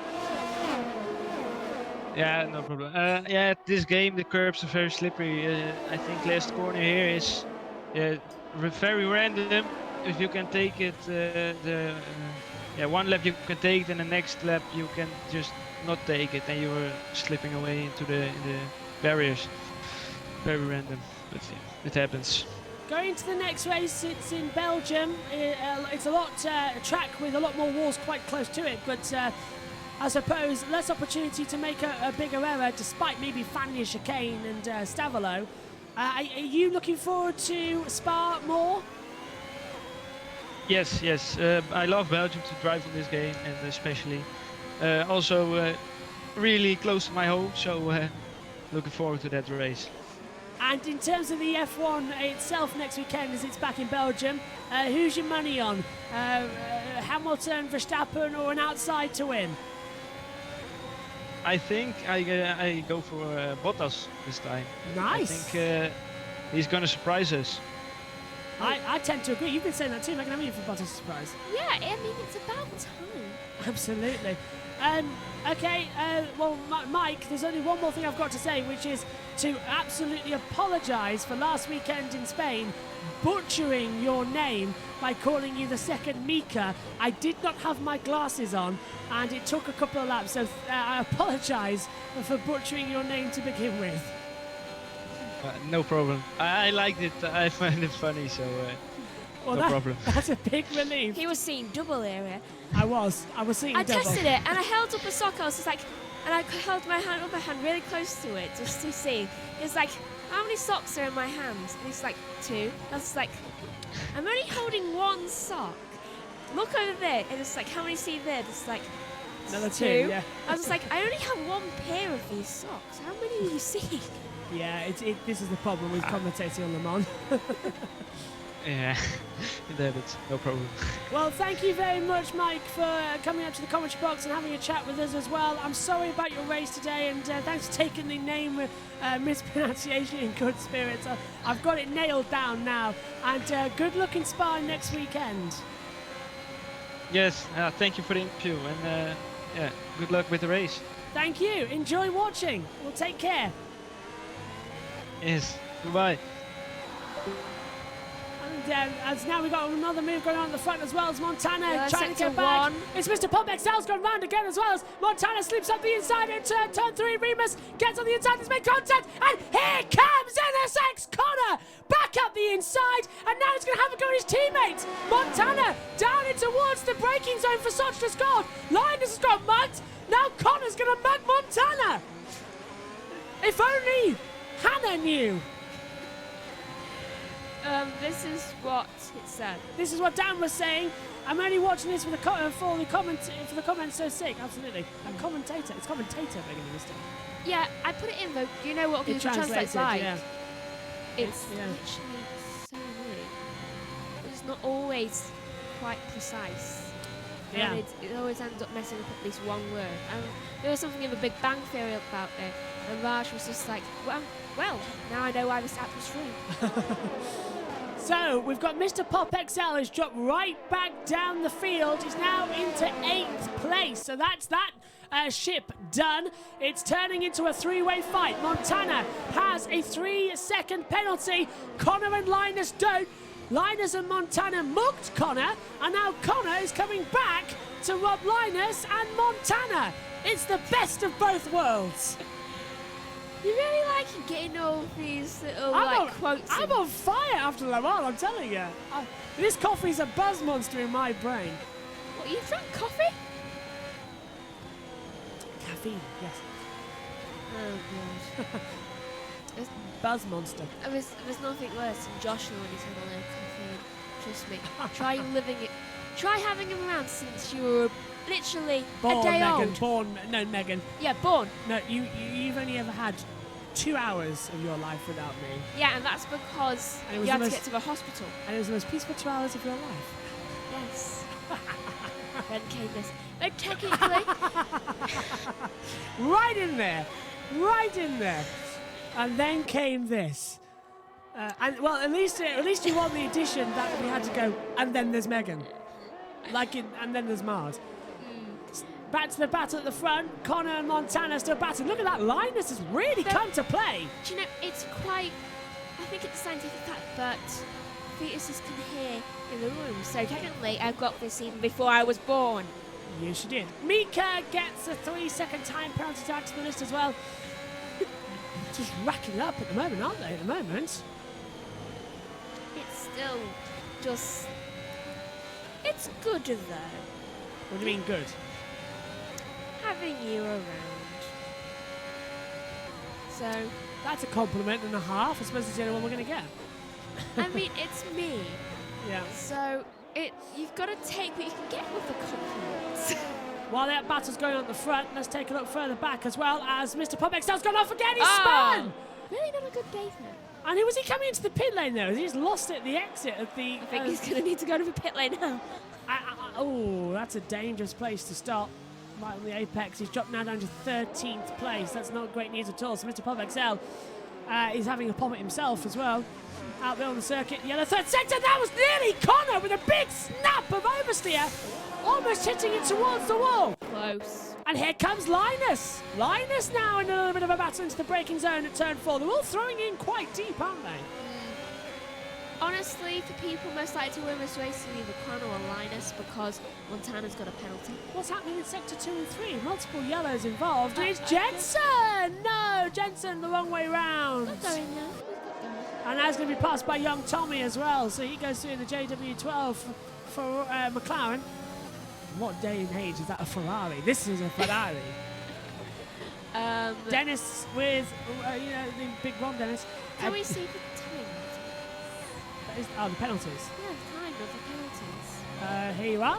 Yeah, no problem. Yeah, this game the curbs are very slippery. I think last corner here is very random. If you can take it, one lap you can take it, and the next lap you can just not take it, and you are slipping away into the barriers. Very random, but yeah, it happens. Going to the next race, it's in Belgium. It's a track with a lot more walls quite close to it, but I suppose less opportunity to make a bigger error, despite maybe Fanny, Chicane and Stavolo. Are you looking forward to Spa more? Yes. I love Belgium to drive in this game, and especially also really close to my home, so looking forward to that race. And in terms of the F1 itself next weekend, as it's back in Belgium, who's your money on? Hamilton, Verstappen, or an outside to win? I think I go for Bottas this time. Nice. I think he's going to surprise us. I tend to agree. You've been saying that too. Like, I'm ready for Bottas to surprise. Yeah, I mean, it's about time. Absolutely. Okay, well, Mike, there's only one more thing I've got to say, which is to absolutely apologise for last weekend in Spain, butchering your name by calling you the second Mika. I did not have my glasses on, and it took a couple of laps, so I apologise for butchering your name to begin with. No problem. I liked it. I find it funny, so well, no problem. That's a big relief. He was seeing double area. I was seeing double. I tested it, and I held up a sock. I was just like, and I held my other hand really close to it just to see. It's like, how many socks are in my hands? And it's like 2. I was like, I'm only holding 1 sock. Look over there, and it's like, how many see there? It's like another 2. Yeah. I was just like, I only have 1 pair of these socks. How many are you seeing? Yeah, this is the problem with commentating on Le Mans. Yeah, it happens. No problem. Well, thank you very much, Mike, for coming up to the commentary box and having a chat with us as well. I'm sorry about your race today, and thanks for taking the name mispronunciation in good spirits. I've got it nailed down now, and good luck in Spa next weekend. Yes, thank you for the interview, and good luck with the race. Thank you. Enjoy watching. Well, take care. Yes, goodbye. And as now we've got another move going on at the front as well as Montana trying to get back. It's Mr. Pop XL's gone round again as well as Montana slips up the inside into turn 3. Remus gets on the inside, has made contact, and here comes NSX Connor back up the inside, and now he's going to have a go at his teammates. Montana down in towards the braking zone for Soch to score. Linus has got mugged. Now Connor's going to mug Montana. If only Hannah knew. This is what it said. This is what Dan was saying. I'm only watching this for the comments. So sick. Absolutely. A commentator. It's commentator begging me this time. Yeah, I put it in though. You know what Google Translate's like. Yeah. It's literally so weird. It's not always quite precise. Yeah. And it always ends up messing up at least one word. And there was something in the Big Bang Theory about it, and Raj was just like, well, now I know why this app was free. So we've got Mr. Pop XL has dropped right back down the field. He's now into 8th place. So that's that. ship done. It's turning into a three-way fight. Montana has a 3-second penalty. Connor and Linus don't. Linus and Montana mugged Connor, and now Connor is coming back to rob Linus and Montana. It's the best of both worlds. You really like getting all these little quotes. I'm on fire after Le Mans, I'm telling you. This coffee's a buzz monster in my brain. What, you drank coffee? Caffeine, yes. Oh, God. Buzz monster. There's nothing worse than Joshua when he's had a little caffeine. Trust me. Try having him around since you were literally a day old. Megan. Yeah, born. No, you've only ever had 2 hours of your life without me. Yeah, and that's because you had to get to the hospital. And it was the most peaceful 2 hours of your life. Yes. Then came this. But technically... Right in there. And then came this. At least you won the edition that we had to go, and then there's Megan. And then there's Mars. Back to the battle at the front. Connor and Montana still battling. Look at that. Linus has really come to play. Do you know, it's quite... I think it's a scientific fact, but fetuses can hear in the room. So technically, I got this even before I was born. Yes, you did. Mika gets a 3-second time penalty to add to the list as well. Just racking up at the moment, aren't they? At the moment. It's still just... It's good, though. What do you mean good? Having you around. So... That's a compliment and a half. I suppose it's the only one we're going to get. I mean, it's me. Yeah. So, you've got to take what you can get with the compliments. While that battle's going on at the front, let's take a look further back as well as Mr. Popextel's gone off again. He's spun! Really not a good day for him. And was he coming into the pit lane there? He just lost it at the exit of the... I think he's going to need to go to the pit lane now. Oh, that's a dangerous place to stop. Right on the apex. He's dropped now down to 13th place. That's not great news at all. So Mr. Popextel is having a pop at himself as well. Out there on the circuit. Yellow third sector. That was nearly Connor with a big snap of oversteer. Almost hitting it towards the wall. Close. And here comes Linus. Linus now in a little bit of a battle into the braking zone at turn 4. They're all throwing in quite deep, aren't they? Honestly, for people most likely to win this race, is either Connor or Linus because Montana's got a penalty. What's happening in sector 2 and 3? Multiple yellows involved. It's Jensen! No, Jensen the wrong way round. Not going now. And that's going to be passed by young Tommy as well. So he goes through the JW12 for McLaren. What day and age is that a Ferrari? This is a Ferrari. Dennis with, the big Ron Dennis. Can we see the time? The penalties. Yeah, the time of the penalties. Here you are.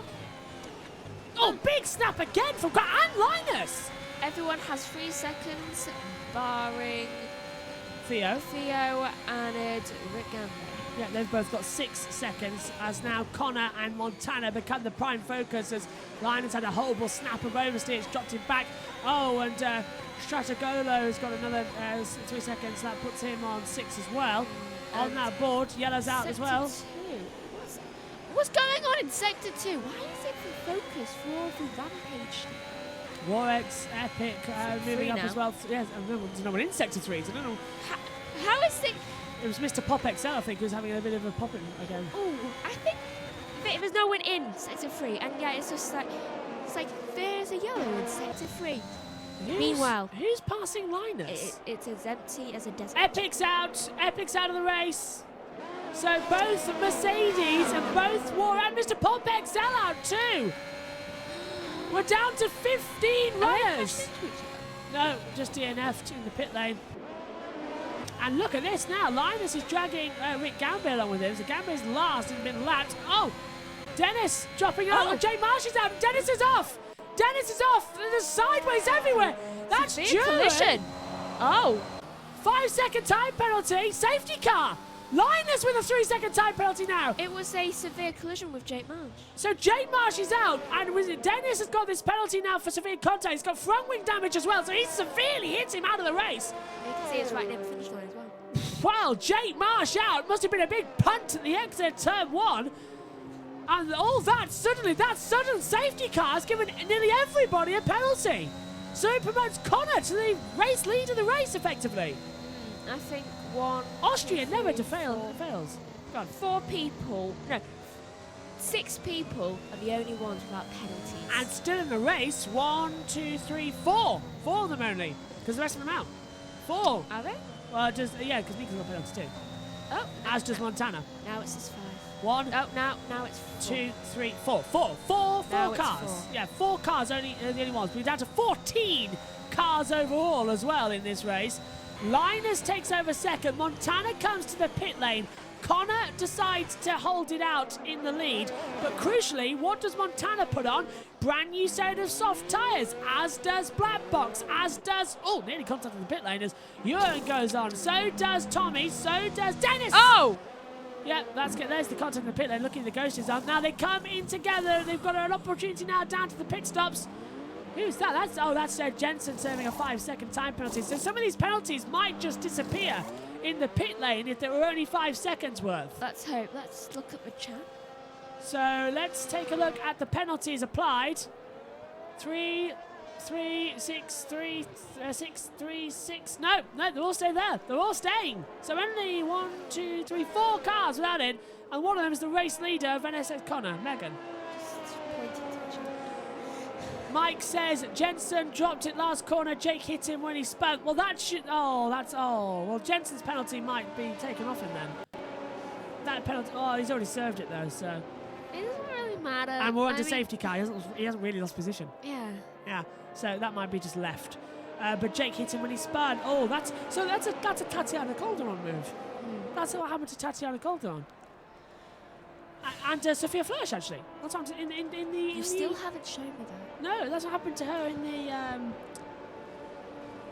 Oh, big snap again from and Linus. Everyone has 3 seconds, barring Theo and Rick Gamble. Yeah, they've both got 6 seconds as now Connor and Montana become the prime focus as Linus had a horrible snap of oversteer. It's dropped him back. Oh, and Stratogolo has got another 3 seconds. That puts him on 6 as well. On that board, yellow's out as well. What's going on in Sector 2? Why is it the focus for all the Rampage? Warx, Epic, moving up now. As well. Yes, there's no one in Sector 3, so I don't know. How is it? It was Mr. Popextel, I think, who was having a bit of a pop-in again. Oh, I think there's no one in Sector 3, and yeah, it's just like, there's a yellow in Sector 3. Meanwhile, who's passing Linus? It's as empty as a desert. Epic's out of the race. So both Mercedes and both and Mr. Popextel out too. We're down to 15 runners. No, just DNF in the pit lane. And look at this now. Linus is dragging Rick Gamble along with him. So Gamble's last and been lapped. Oh, Dennis dropping out. Oh, Jay Marsh is out. Dennis is off. Dennis is off. There's sideways everywhere. That's German. Collision. Oh. 5-second time penalty. Safety car. Linus with a 3-second time penalty now. It was a severe collision with Jake Marsh. So Jake Marsh is out, and Dennis has got this penalty now for severe contact. He's got front wing damage as well, so he severely hits him out of the race. You can see it's right near the finish line as well. Well, Jake Marsh out. Must have been a big punt at the exit of turn 1. And all that sudden safety car has given nearly everybody a penalty. So it promotes Connor to the race lead of the race, effectively. I think one. Austria never fails. Go on. 4 people. No. 6 people are the only ones without penalties. And still in the race, 1, 2, 3, 4. 4 of them only, because the rest of them out. 4. Are they? Well, just because Mika's got penalties too. Oh. As does Montana. Now it's just 5. 1. Oh, now it's 4. 2, 3, 4. 4 Now it's cars. 4. Yeah, 4 cars only are the only ones. We're down to 14 cars overall as well in this race. Linus takes over second. Montana comes to the pit lane. Connor decides to hold it out in the lead. But crucially, what does Montana put on? Brand new set of soft tyres, as does Black Box, as does... Oh, nearly contacted the pit lane as Ewan goes on. So does Tommy, so does Dennis. Oh! Yeah, that's good. There's the contact in the pit lane. Looking at the ghost is on. Now they come in together. They've got an opportunity now down to the pit stops. Who's that? That's Jensen serving a 5-second time penalty. So some of these penalties might just disappear in the pit lane if there were only 5 seconds worth. Let's hope. Let's look at the chat. So let's take a look at the penalties applied. 3, 6, 3, 6, 3, 6. No, they're all staying there. They're all staying. So only 1, 2, 3, 4 cars without it. And one of them is the race leader of NSX Connor, Megan. Just pointing to the chat. Mike says Jensen dropped it last corner. Jake hit him when he spun. Well, that should. Well, Jensen's penalty might be taken off him then. That penalty. Oh, he's already served it though. So. It doesn't really matter. And we're under safety car. He hasn't really lost position. Yeah. Yeah. So that might be just left. But Jake hit him when he spun. Oh, that's a Tatiana Calderon move. That's what happened to Tatiana Calderon. And Sophia Flörsch, actually. That's what happened in the... You still haven't shown me that. No, that's what happened to her in the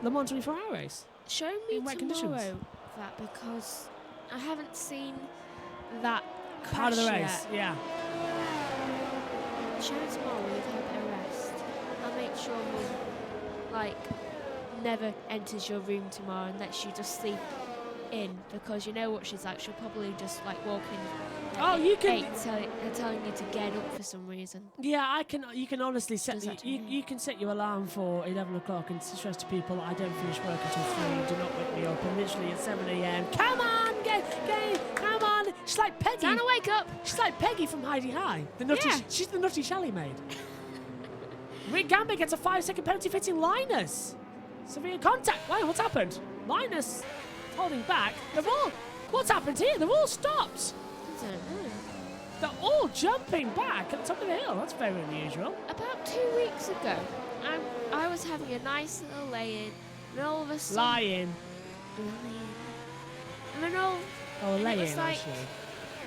Le Mans 24-hour race. Show me in wet tomorrow conditions. that, because I haven't seen that Part of the crash race, yet. yeah. Show me tomorrow with her arrest. I'll make sure Mum, never enters your room tomorrow and lets you just sleep in, because you know what she's like. She'll probably just walk in. Oh, you can. Telling you to get up for some reason. Yeah, you can honestly set. Does that You can set your alarm for 11 o'clock and stress to people, I don't finish work until 3. Do not wake me up. And literally at 7 a.m. Come on, come on. She's like Peggy. Dana, wake up. She's like Peggy from Heidi High. The nutty. Yeah. She's the nutty Shelley maid. Rick Gambit gets a 5-second penalty for hitting Linus. Severe contact. Wait, what's happened? Linus holding back. What's happened here? They've all stopped. I don't know. They're all jumping back at the top of the hill. That's very unusual. About 2 weeks ago, I was having a nice little lay-in, and all of a sudden... Lying. And then all... Oh, lay-in, was like- actually.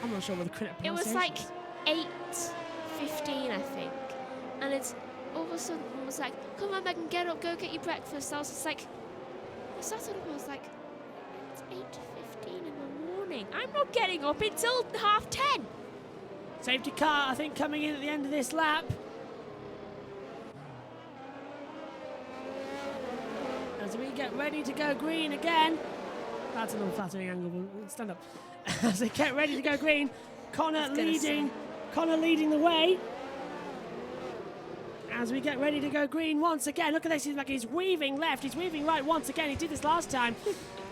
I'm not sure what the correct It was pronunciation like is. 8:15, I think. And it's all of a sudden Mum was like, come on, Megan, get up, go get your breakfast. I was just like... I started up, I was like, it's 8:15 in the morning. I'm not getting up until 10:30. Safety car, I think, coming in at the end of this lap. As we get ready to go green again. That's an unflattering angle, but stand up. As they get ready to go green, Connor leading the way. As we get ready to go green once again. Look at this, he's weaving left, he's weaving right once again. He did this last time,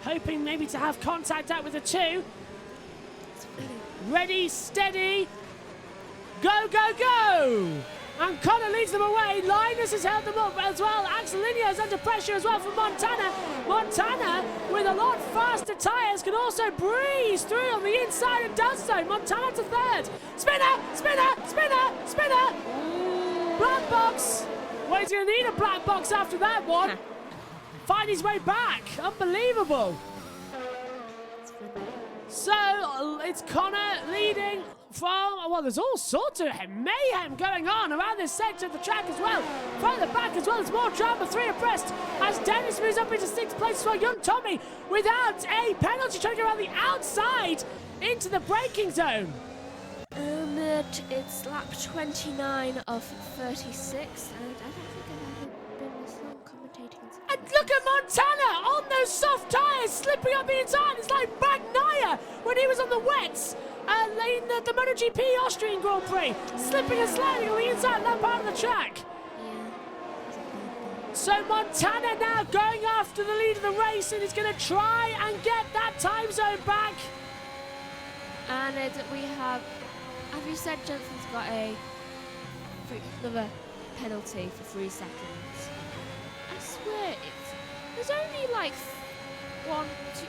hoping maybe to have contact out with the 2. Ready, steady, go, go, go! And Connor leads them away. Linus has held them up as well. Axel Linea is under pressure as well from Montana. Montana, with a lot faster tyres, can also breeze through on the inside and does so. Montana to 3rd. Spinner! Black box. Well, he's going to need a black box after that one. Find his way back. Unbelievable. So, it's Connor leading from, well, there's all sorts of mayhem going on around this sector of the track as well. From the back as well, there's more drama, 3 abreast, as Dennis moves up into 6th place as well. Young Tommy, without a penalty, trying to get around the outside into the braking zone. It's lap 29 of 36, and I don't think I've ever been this long commentating. And look at Montana on those soft tyres, slipping up the inside. It's like Bagnaia when he was on the wets. leading the MotoGP Austrian Grand Prix, slipping and sliding on the inside of that part of the track. So Montana now going after the lead of the race, and is going to try and get that time zone back. And we have you said Jensen's got another penalty for 3 seconds? I swear, there's only like 1, 2,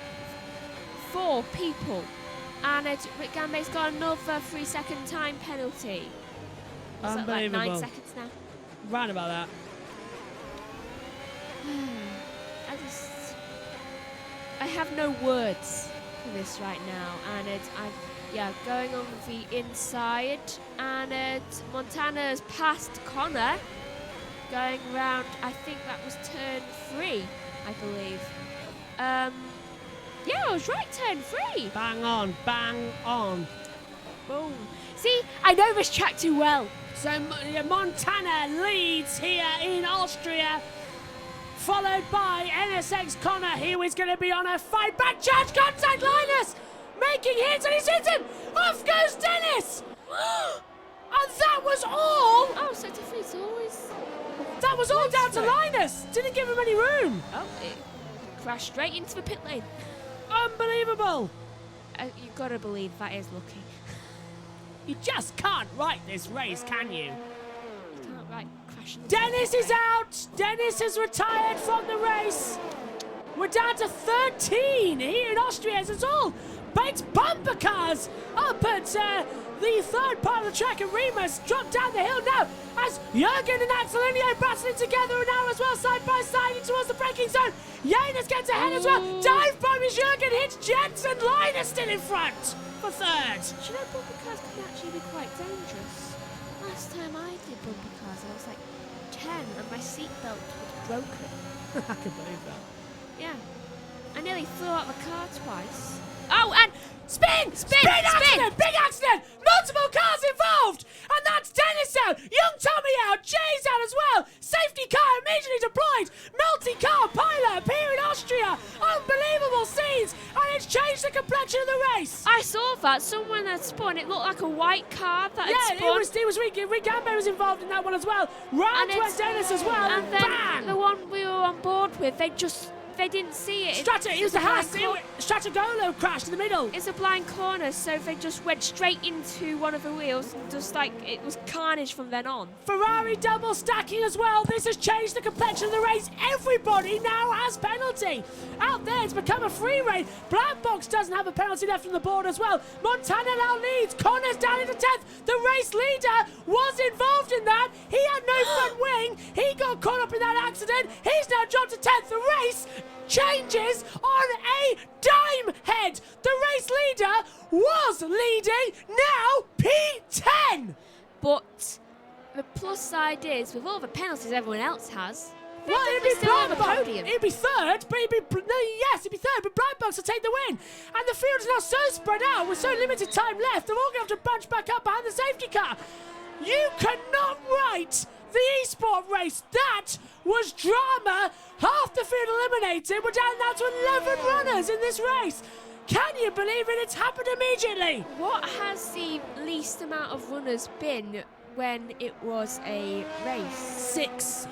4 people, and Rick Gambay's got another 3-second time penalty. Is that like 9 seconds now? Right about that. I have no words for this right now, and going on the inside, and Montana's passed Connor, going round. I think that was turn 3, I believe. Yeah, I was right, turn 3. Bang on, bang on. Boom. See, I know this track too well. So Montana leads here in Austria, followed by NSX Connor. Here is going to be on a fight back. Charge contact, Linus making hits, and he's hit him. Off goes Dennis. And that was all. Oh, so it's always. That was all down to Linus. Didn't give him any room. Oh, it crashed straight into the pit lane. Unbelievable. You've got to believe that is lucky. You just can't write this race, can you? You can't write crashing. Dennis is out. Dennis has retired from the race. We're down to 13 here in Austria. It's all but bumper cars up at the third part of the track, and Remus dropped down the hill now as Jürgen and Axelinho battling together now as well, side by side in towards the braking zone. Janus gets ahead as well. Dive bomb as Jürgen hits Jensen. Linus still in front for third. Do you know bumper cars can actually be quite dangerous? Last time I did bumper cars, I was like 10 and my seatbelt was broken. I can believe that. Yeah. I nearly flew out the car twice. Oh, and Spin! Accident! Big accident! Multiple cars involved! And that's Dennis out! Young Tommy out! Jay's out as well! Safety car immediately deployed! Multi-car pilot here in Austria! Unbelievable scenes! And it's changed the complexion of the race! I saw that. Someone had spun. It looked like a white car that had spun. Yeah, it was Rick Gambay was involved in that one as well. Round went Dennis as well, and then bang! The one we were on board with, they didn't see it. It was the Haas. Stratogolo crashed in the middle. It's a blind corner, so they just went straight into one of the wheels, just like it was carnage from then on. Ferrari double stacking as well. This has changed the complexion of the race. Everybody now has penalty. Out there, it's become a free reign. Black Box doesn't have a penalty left on the board as well. Montana now leads. Connor's down into 10th. The race leader was involved in that. He had no front wing. He got caught up in that accident. He's now jumped to 10th. The race changes on a dime head. The race leader was leading, now P10. But the plus side is, with all the penalties everyone else has, well, it'd be still on the podium. It'd be third, but it'd be third, but Black Box will take the win. And the field is now so spread out with so limited time left, they're all going to have to bunch back up behind the safety car. You cannot write the esport race. That was drama. Half the field eliminated. We're down now to 11 runners in this race. Can you believe it? It's happened immediately. What has the least amount of runners been when it was a race? 6.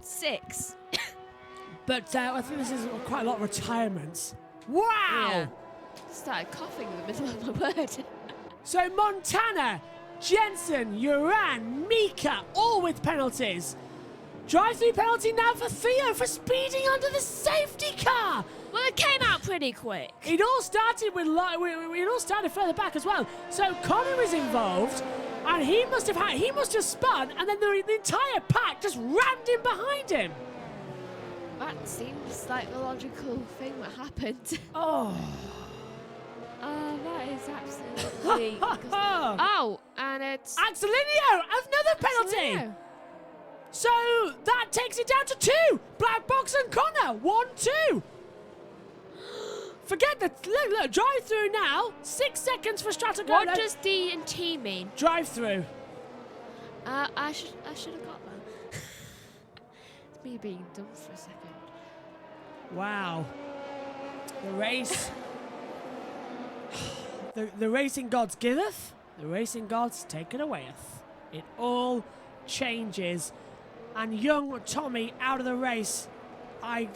6. But I think this is quite a lot of retirements. Wow! Yeah. Started coughing in the middle of my word. So Montana, Jensen, Uran, Mika, all with penalties. Drive-through penalty now for Theo for speeding under the safety car. Well, it came out pretty quick. It all started further back as well. So Connor is involved, and he must have spun, and then the entire pack just rammed in behind him. That seems like the logical thing that happened. Oh. Oh, that is absolutely. Oh, and it's Axelinho, another penalty. Axelinho. So that takes it down to 2. Black Box and Connor, 1-2. Forget that. Look, drive through now. 6 seconds for Stratogolo. What does D and T mean? Drive through. I should have got that. It's me being dumb for a second. Wow. The race the racing gods giveth, the racing gods take it awayeth. It all changes. And young Tommy out of the race. I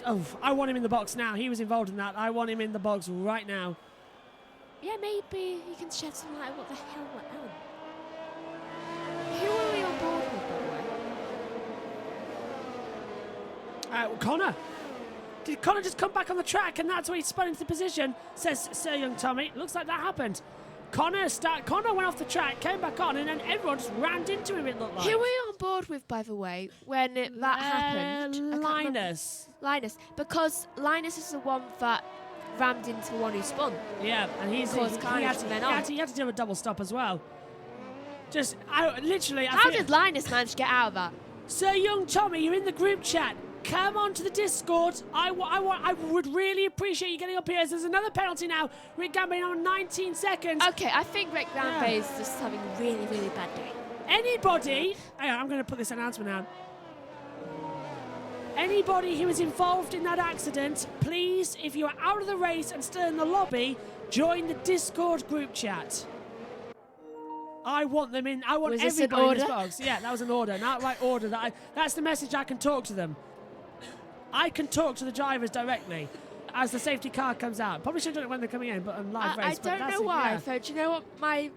want him in the box now. He was involved in that. I want him in the box right now. Yeah, maybe he can shed some light on what the hell went on. Who are we on board with, by the way? Connor. Did Connor just come back on the track and that's where he spun into the position? Says Sir Young Tommy. Looks like that happened. Connor went off the track, came back on, and then everyone just ran into him, it looked like. Who were you on board with, by the way, when that happened? Linus. Linus. Because Linus is the one that rammed into the one who spun. Yeah, and he had to do a double stop as well. How did Linus manage to get out of that? Sir Young Tommy, you're in the group chat. Come on to the Discord. I would really appreciate you getting up here. There's another penalty now. Rick Gambay on 19 seconds. Okay, I think Rick Gambay is just having a really, really bad day. Anybody... Hang on, I'm going to put this announcement out. Anybody who is involved in that accident, please, if you are out of the race and still in the lobby, join the Discord group chat. I want them in. I want everybody in this box. Yeah, that was an order. An outright order. That's the message I can talk to them. I can talk to the drivers directly as the safety car comes out. Probably should have done it when they're coming in, but on live race. I don't know why. So do you know what my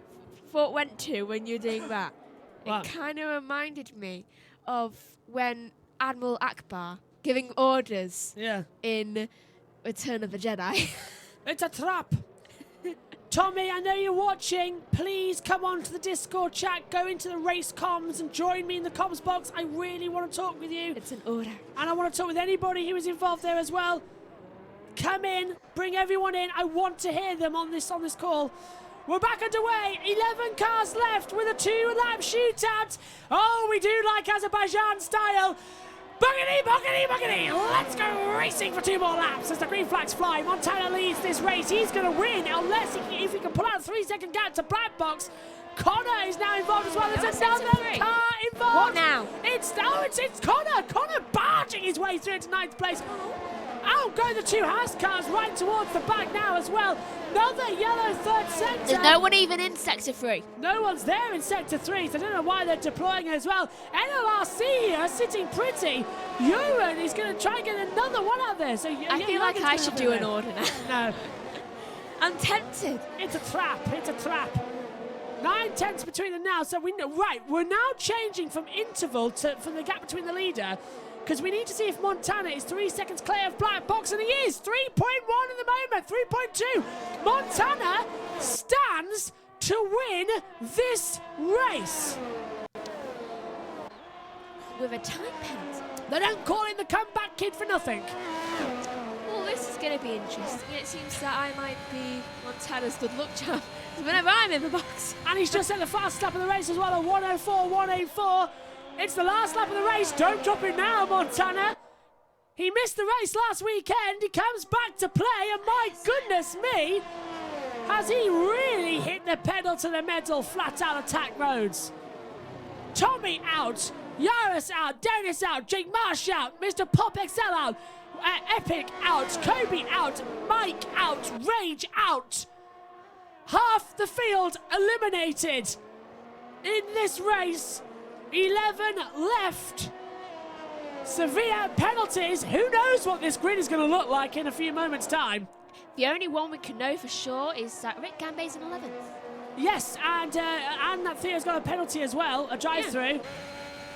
thought went to when you're doing that? What? It kind of reminded me of when Admiral Akbar giving orders in Return of the Jedi. It's a trap. Tommy, I know you're watching. Please come on to the Discord chat, go into the race comms and join me in the comms box. I really want to talk with you. It's an order. And I want to talk with anybody who is involved there as well. Come in, bring everyone in. I want to hear them on this call. We're back underway. 11 cars left with a 2-lap shootout. Oh, we do like Azerbaijan style. Boogity, boogity, boogity. Let's go racing for 2 more laps as the green flags fly. Montana leads this race. He's going to win unless if he can pull out a 3-second gap to Black Box. Connor is now involved as well. There's another car involved. What now? It's Connor. Connor barging his way through into 9th place. Out go the 2 Haas cars right towards the back now as well. Another yellow 3rd sector. There's no one even in Sector 3. No one's there in Sector 3, so I don't know why they're deploying as well. NLRC here sitting pretty. Ewan is going to try and get another one out there. So I feel like I should do an order now. No. I'm tempted. It's a trap. It's a trap. 9/10 between them now. So we know, right, we're now changing from interval from the gap between the leader, because we need to see if Montana is 3 seconds clear of Black Box, and he is. 3.1 in the moment, 3.2. Montana stands to win this race. With a time penalty. They don't call him the comeback kid for nothing. Well, this is going to be interesting. It seems that I might be Montana's good luck charm whenever I'm in the box. And he's just at the fast lap of the race as well, a 1:04, 1:84. It's the last lap of the race. Don't drop it now, Montana. He missed the race last weekend. He comes back to play, and my goodness me, has he really hit the pedal to the metal, flat out attack roads. Tommy out, Yaris out, Dennis out, Jake Marsh out, Mr. Pop XL out, Epic out, Kobe out, Mike out, Rage out. Half the field eliminated in this race. 11 left. Severe penalties. Who knows what this grid is going to look like in a few moments' time? The only one we can know for sure is that Rick Gambay's in 11th. Yes, and that Theo's got a penalty as well, a drive-through.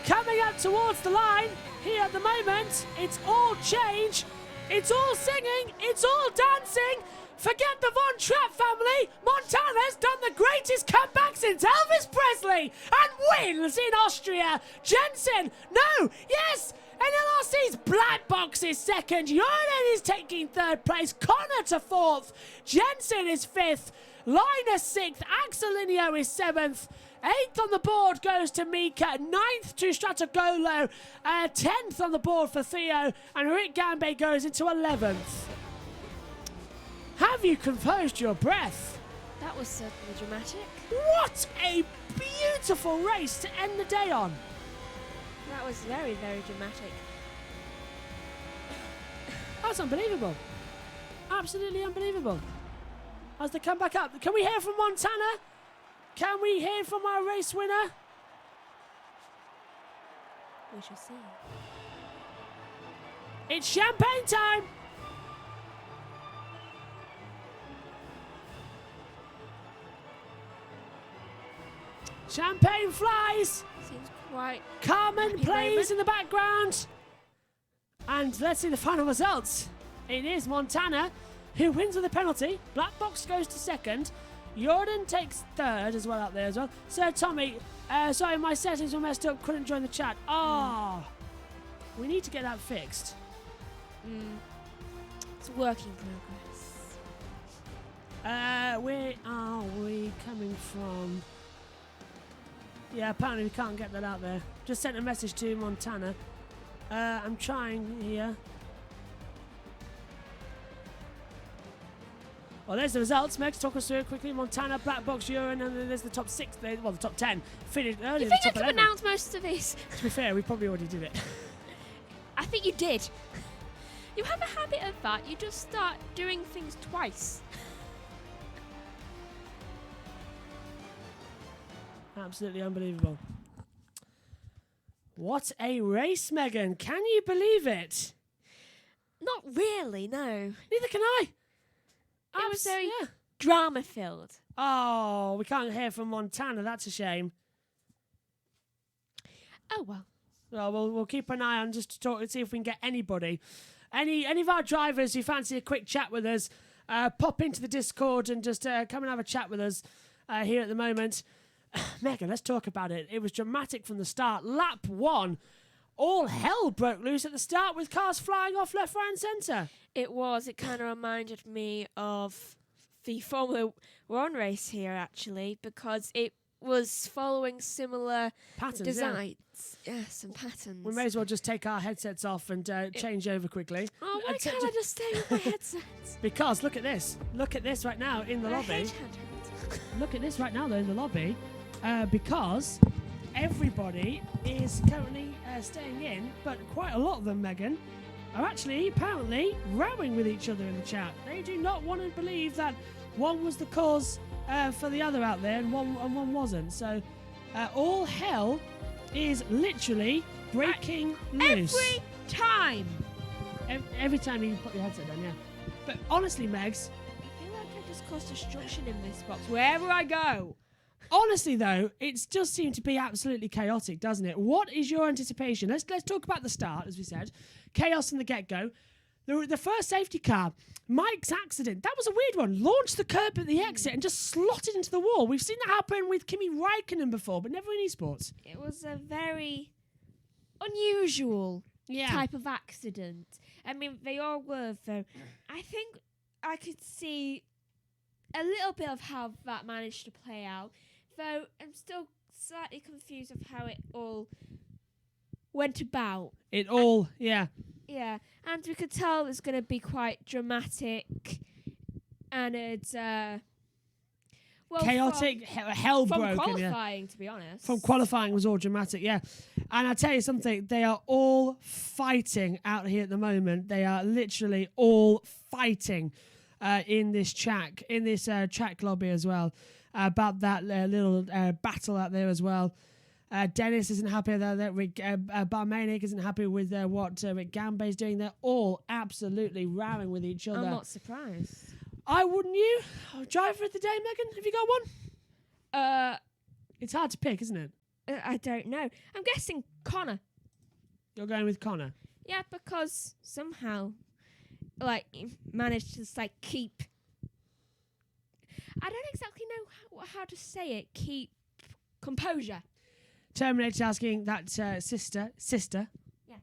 Coming up towards the line here at the moment. It's all change. It's all singing. It's all dancing. Forget the Von Trapp family. Montana's done the greatest comeback since Elvis Presley and wins in Austria. Jensen, no, yes. NLRC's Black Box is second. Jordan is taking 3rd place. Connor to 4th. Jensen is 5th. Linus 6th. Axelinio is 7th. 8th on the board goes to Mika. 9th to Stratogolo. 10th on the board for Theo. And Rick Gambay goes into 11th. Have you composed your breath? That was certainly dramatic. What a beautiful race to end the day on. That was very, very dramatic. That's unbelievable. Absolutely unbelievable. as they come back up. Can we hear from Montana? Can we hear from our race winner? We shall see. It's champagne time! Champagne flies! Seems quite... Carmen happy plays moment. in the background. And let's see the final results. It is Montana who wins with a penalty. Black Box goes to second. Jordan takes third as well up there as well. Sir Tommy, sorry, my settings were messed up. Couldn't join the chat. We need to get that fixed. It's a work in progress. Where are we coming from? Yeah, apparently we can't get that out there. Just sent a message to Montana. I'm trying here. Well, there's the results. Meg, talk us through it quickly. Montana, Black Box, Urine, and then there's the top 6. Well, the top 10. Finished early. You think I the top could 11. announce most of these? To be fair, we probably already did it. I think you did. You have a habit of that. You just start doing things twice. Absolutely unbelievable. What a race, Megan. Can you believe it? Not really, no. Neither can I. It was very drama-filled. Oh, we can't hear from Montana. That's a shame. Oh, well. Well, we'll keep an eye on just to talk and see if we can get anybody. Any of our drivers who fancy a quick chat with us, pop into the Discord and just come and have a chat with us here at the moment. Megan, let's talk about it. It was dramatic from the start. Lap 1, all hell broke loose at the start with cars flying off left, right and centre. It was. It kind of reminded me of the Formula 1 race here, actually, because it was following similar Patterns, designs. Yes, and patterns. We may as well just take our headsets off and change over quickly. Oh, why can't I just stay with my headsets? Because look at this. Look at this right now in the lobby. hate headphones. Look at this right now, though, in the lobby. Because everybody is currently staying in, but quite a lot of them, Megan, are actually apparently rowing with each other in the chat. They do not want to believe that one was the cause for the other out there and one wasn't. So all hell is literally breaking loose. Every time. Every time you put your headset down, yeah. But honestly, Megs, I feel like I just caused destruction in this box wherever I go. honestly though, it's just seemed to be absolutely chaotic, doesn't it? What is your anticipation? Let's talk about the start, as we said. Chaos from the get-go. The first safety car, Mike's accident, that was a weird one. Launched the curb at the exit and just slotted into the wall. We've seen that happen with Kimi Räikkönen before, but never in esports. It was a very unusual type of accident. I mean, they all were, though. I think I could see a little bit of how that managed to play out, though I'm still slightly confused of how it all went about. Yeah, and we could tell it's going to be quite dramatic, and it's chaotic, hell broken. From qualifying, to be honest. From qualifying was all dramatic, yeah. And I tell you something, they are all fighting out here at the moment. They are literally all fighting in this track lobby as well, about that little battle out there as well. Dennis isn't happy that Rick Barmanic isn't happy with what Rick Gambe is doing. They're all absolutely rowing with each other. I'm not surprised. I wouldn't you? Driver of the day, Megan? Have you got one? It's hard to pick, isn't it? I don't know. I'm guessing Connor. You're going with Connor? Yeah, because somehow, he managed to keep. I don't exactly know how to say it. Keep composure. Terminator's asking that sister. Yes.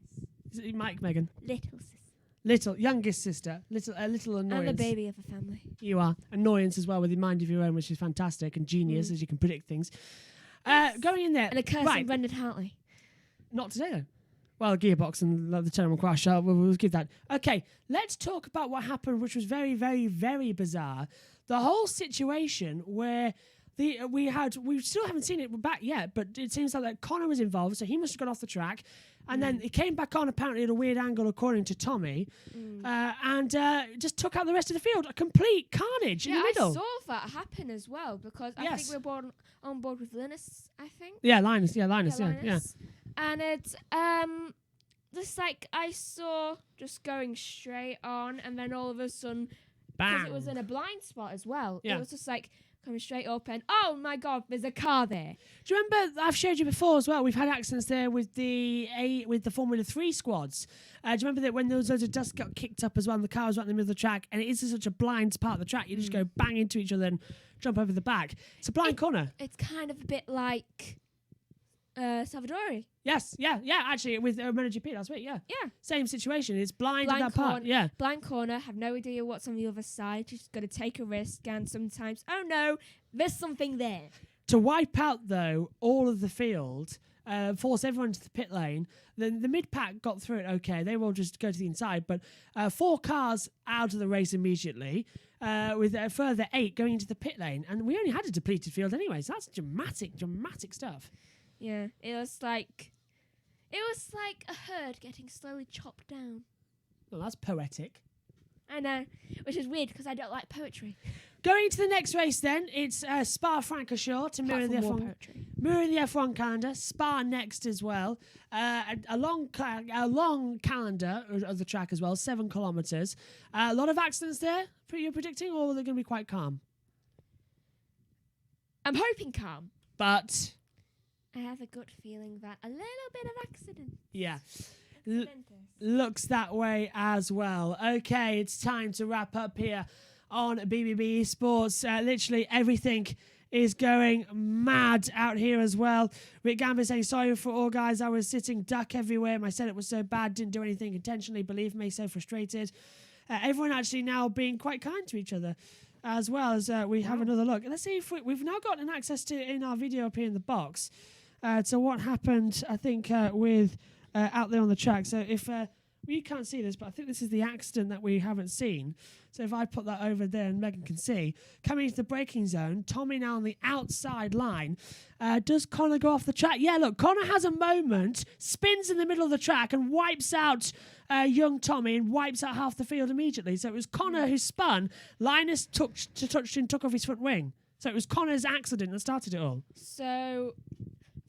Is it Mike, Megan? Little sister. Youngest sister. Little annoyance. And the baby of the family. You are. Annoyance as well, with your mind of your own, which is fantastic, and genius, as you can predict things. Yes. Going in there. And a cursing Brendan Hartley. Not today, though. Well, Gearbox and the Terminal Crash, we'll give that. Okay, let's talk about what happened, which was very, very, very bizarre. The whole situation where We still haven't seen it back yet, but it seems like that Connor was involved, so he must have got off the track. And then he came back on apparently at a weird angle, according to Tommy, and just took out the rest of the field. A complete carnage in the middle. I saw that happen as well because I think we're on board with Linus, I think. Yeah, Linus. Yeah. And it's just like I saw just going straight on, and then all of a sudden, because it was in a blind spot as well, it was just like coming straight up, and oh my God, there's a car there. Do you remember? I've showed you before as well. We've had accidents there with the Formula 3 squads. Do you remember that when those loads of dust got kicked up as well, and the car was right in the middle of the track, and it is such a blind part of the track, you just go bang into each other and jump over the back. It's a blind corner. It's kind of a bit like Salvadori. Yes, yeah, actually, with MotoGP last week, yeah. Same situation. It's blind at that part, yeah. Blind corner, have no idea what's on the other side. Just got to take a risk, and sometimes, oh no, there's something there. To wipe out, though, all of the field, force everyone to the pit lane, then the mid-pack got through it okay. They will just go to the inside, but 4 cars out of the race immediately, with a further 8 going into the pit lane, and we only had a depleted field anyway, so that's dramatic stuff. Yeah, it was like a herd getting slowly chopped down. Well, that's poetic. I know, which is weird because I don't like poetry. Going to the next race then, it's Spa-Francorchamps to mirror the F1 calendar. Spa next as well. A long calendar of the track as well, 7 kilometres. A lot of accidents there, you're predicting, or are they going to be quite calm? I'm hoping calm. But I have a good feeling that a little bit of accident. Yeah. Looks that way as well. Okay, it's time to wrap up here on BBB Esports. Literally everything is going mad out here as well. Rick Gambit saying, sorry for all guys, I was sitting duck everywhere. My setup was so bad, didn't do anything intentionally, believe me, so frustrated. Everyone actually now being quite kind to each other as well as we have another look. Let's see if we've now gotten access to in our video up here in the box to what happened, I think, with out there on the track. So if you can't see this, but I think this is the accident that we haven't seen. So if I put that over there and Megan can see, coming into the braking zone, Tommy now on the outside line. Does Connor go off the track? Yeah, look, Connor has a moment, spins in the middle of the track and wipes out young Tommy and wipes out half the field immediately. So it was Connor who spun. Linus touched and took off his front wing. So it was Connor's accident that started it all. So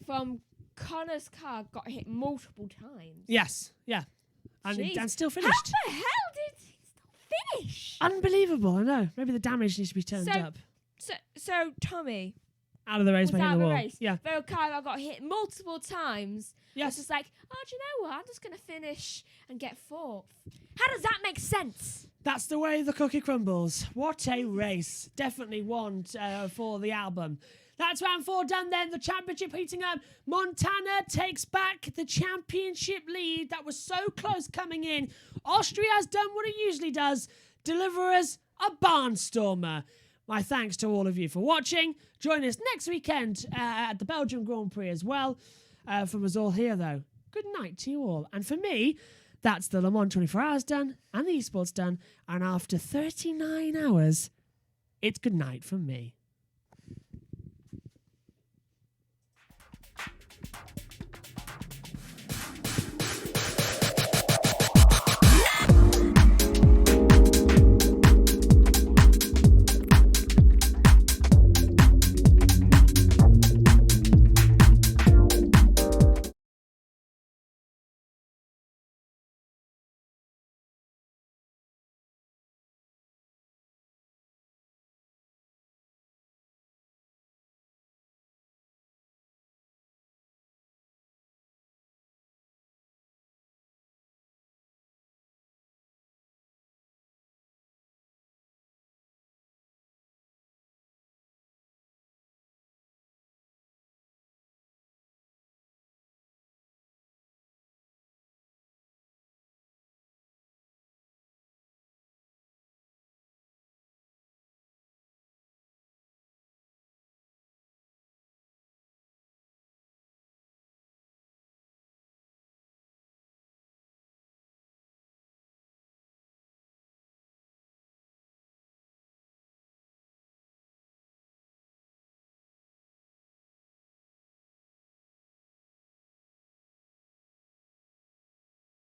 from Connor's car got hit multiple times. Yes, yeah. And still finished. How the hell did he still finish? Unbelievable, I know. Maybe the damage needs to be turned up. So Tommy out of the race, was out of the wall. race. Yeah. Though Kyle got hit multiple times. Yes. It's just like, oh, do you know what? I'm just going to finish and get 4th. How does that make sense? That's the way the cookie crumbles. What a race. Definitely one for the album. That's round 4 done then. The championship heating up. Montana takes back the championship lead. That was so close coming in. Austria has done what it usually does. Deliver us a barnstormer. My thanks to all of you for watching. Join us next weekend at the Belgian Grand Prix as well. From us all here, though, good night to you all. And for me, that's the Le Mans 24 Hours done and the esports done. And after 39 hours, it's good night from me.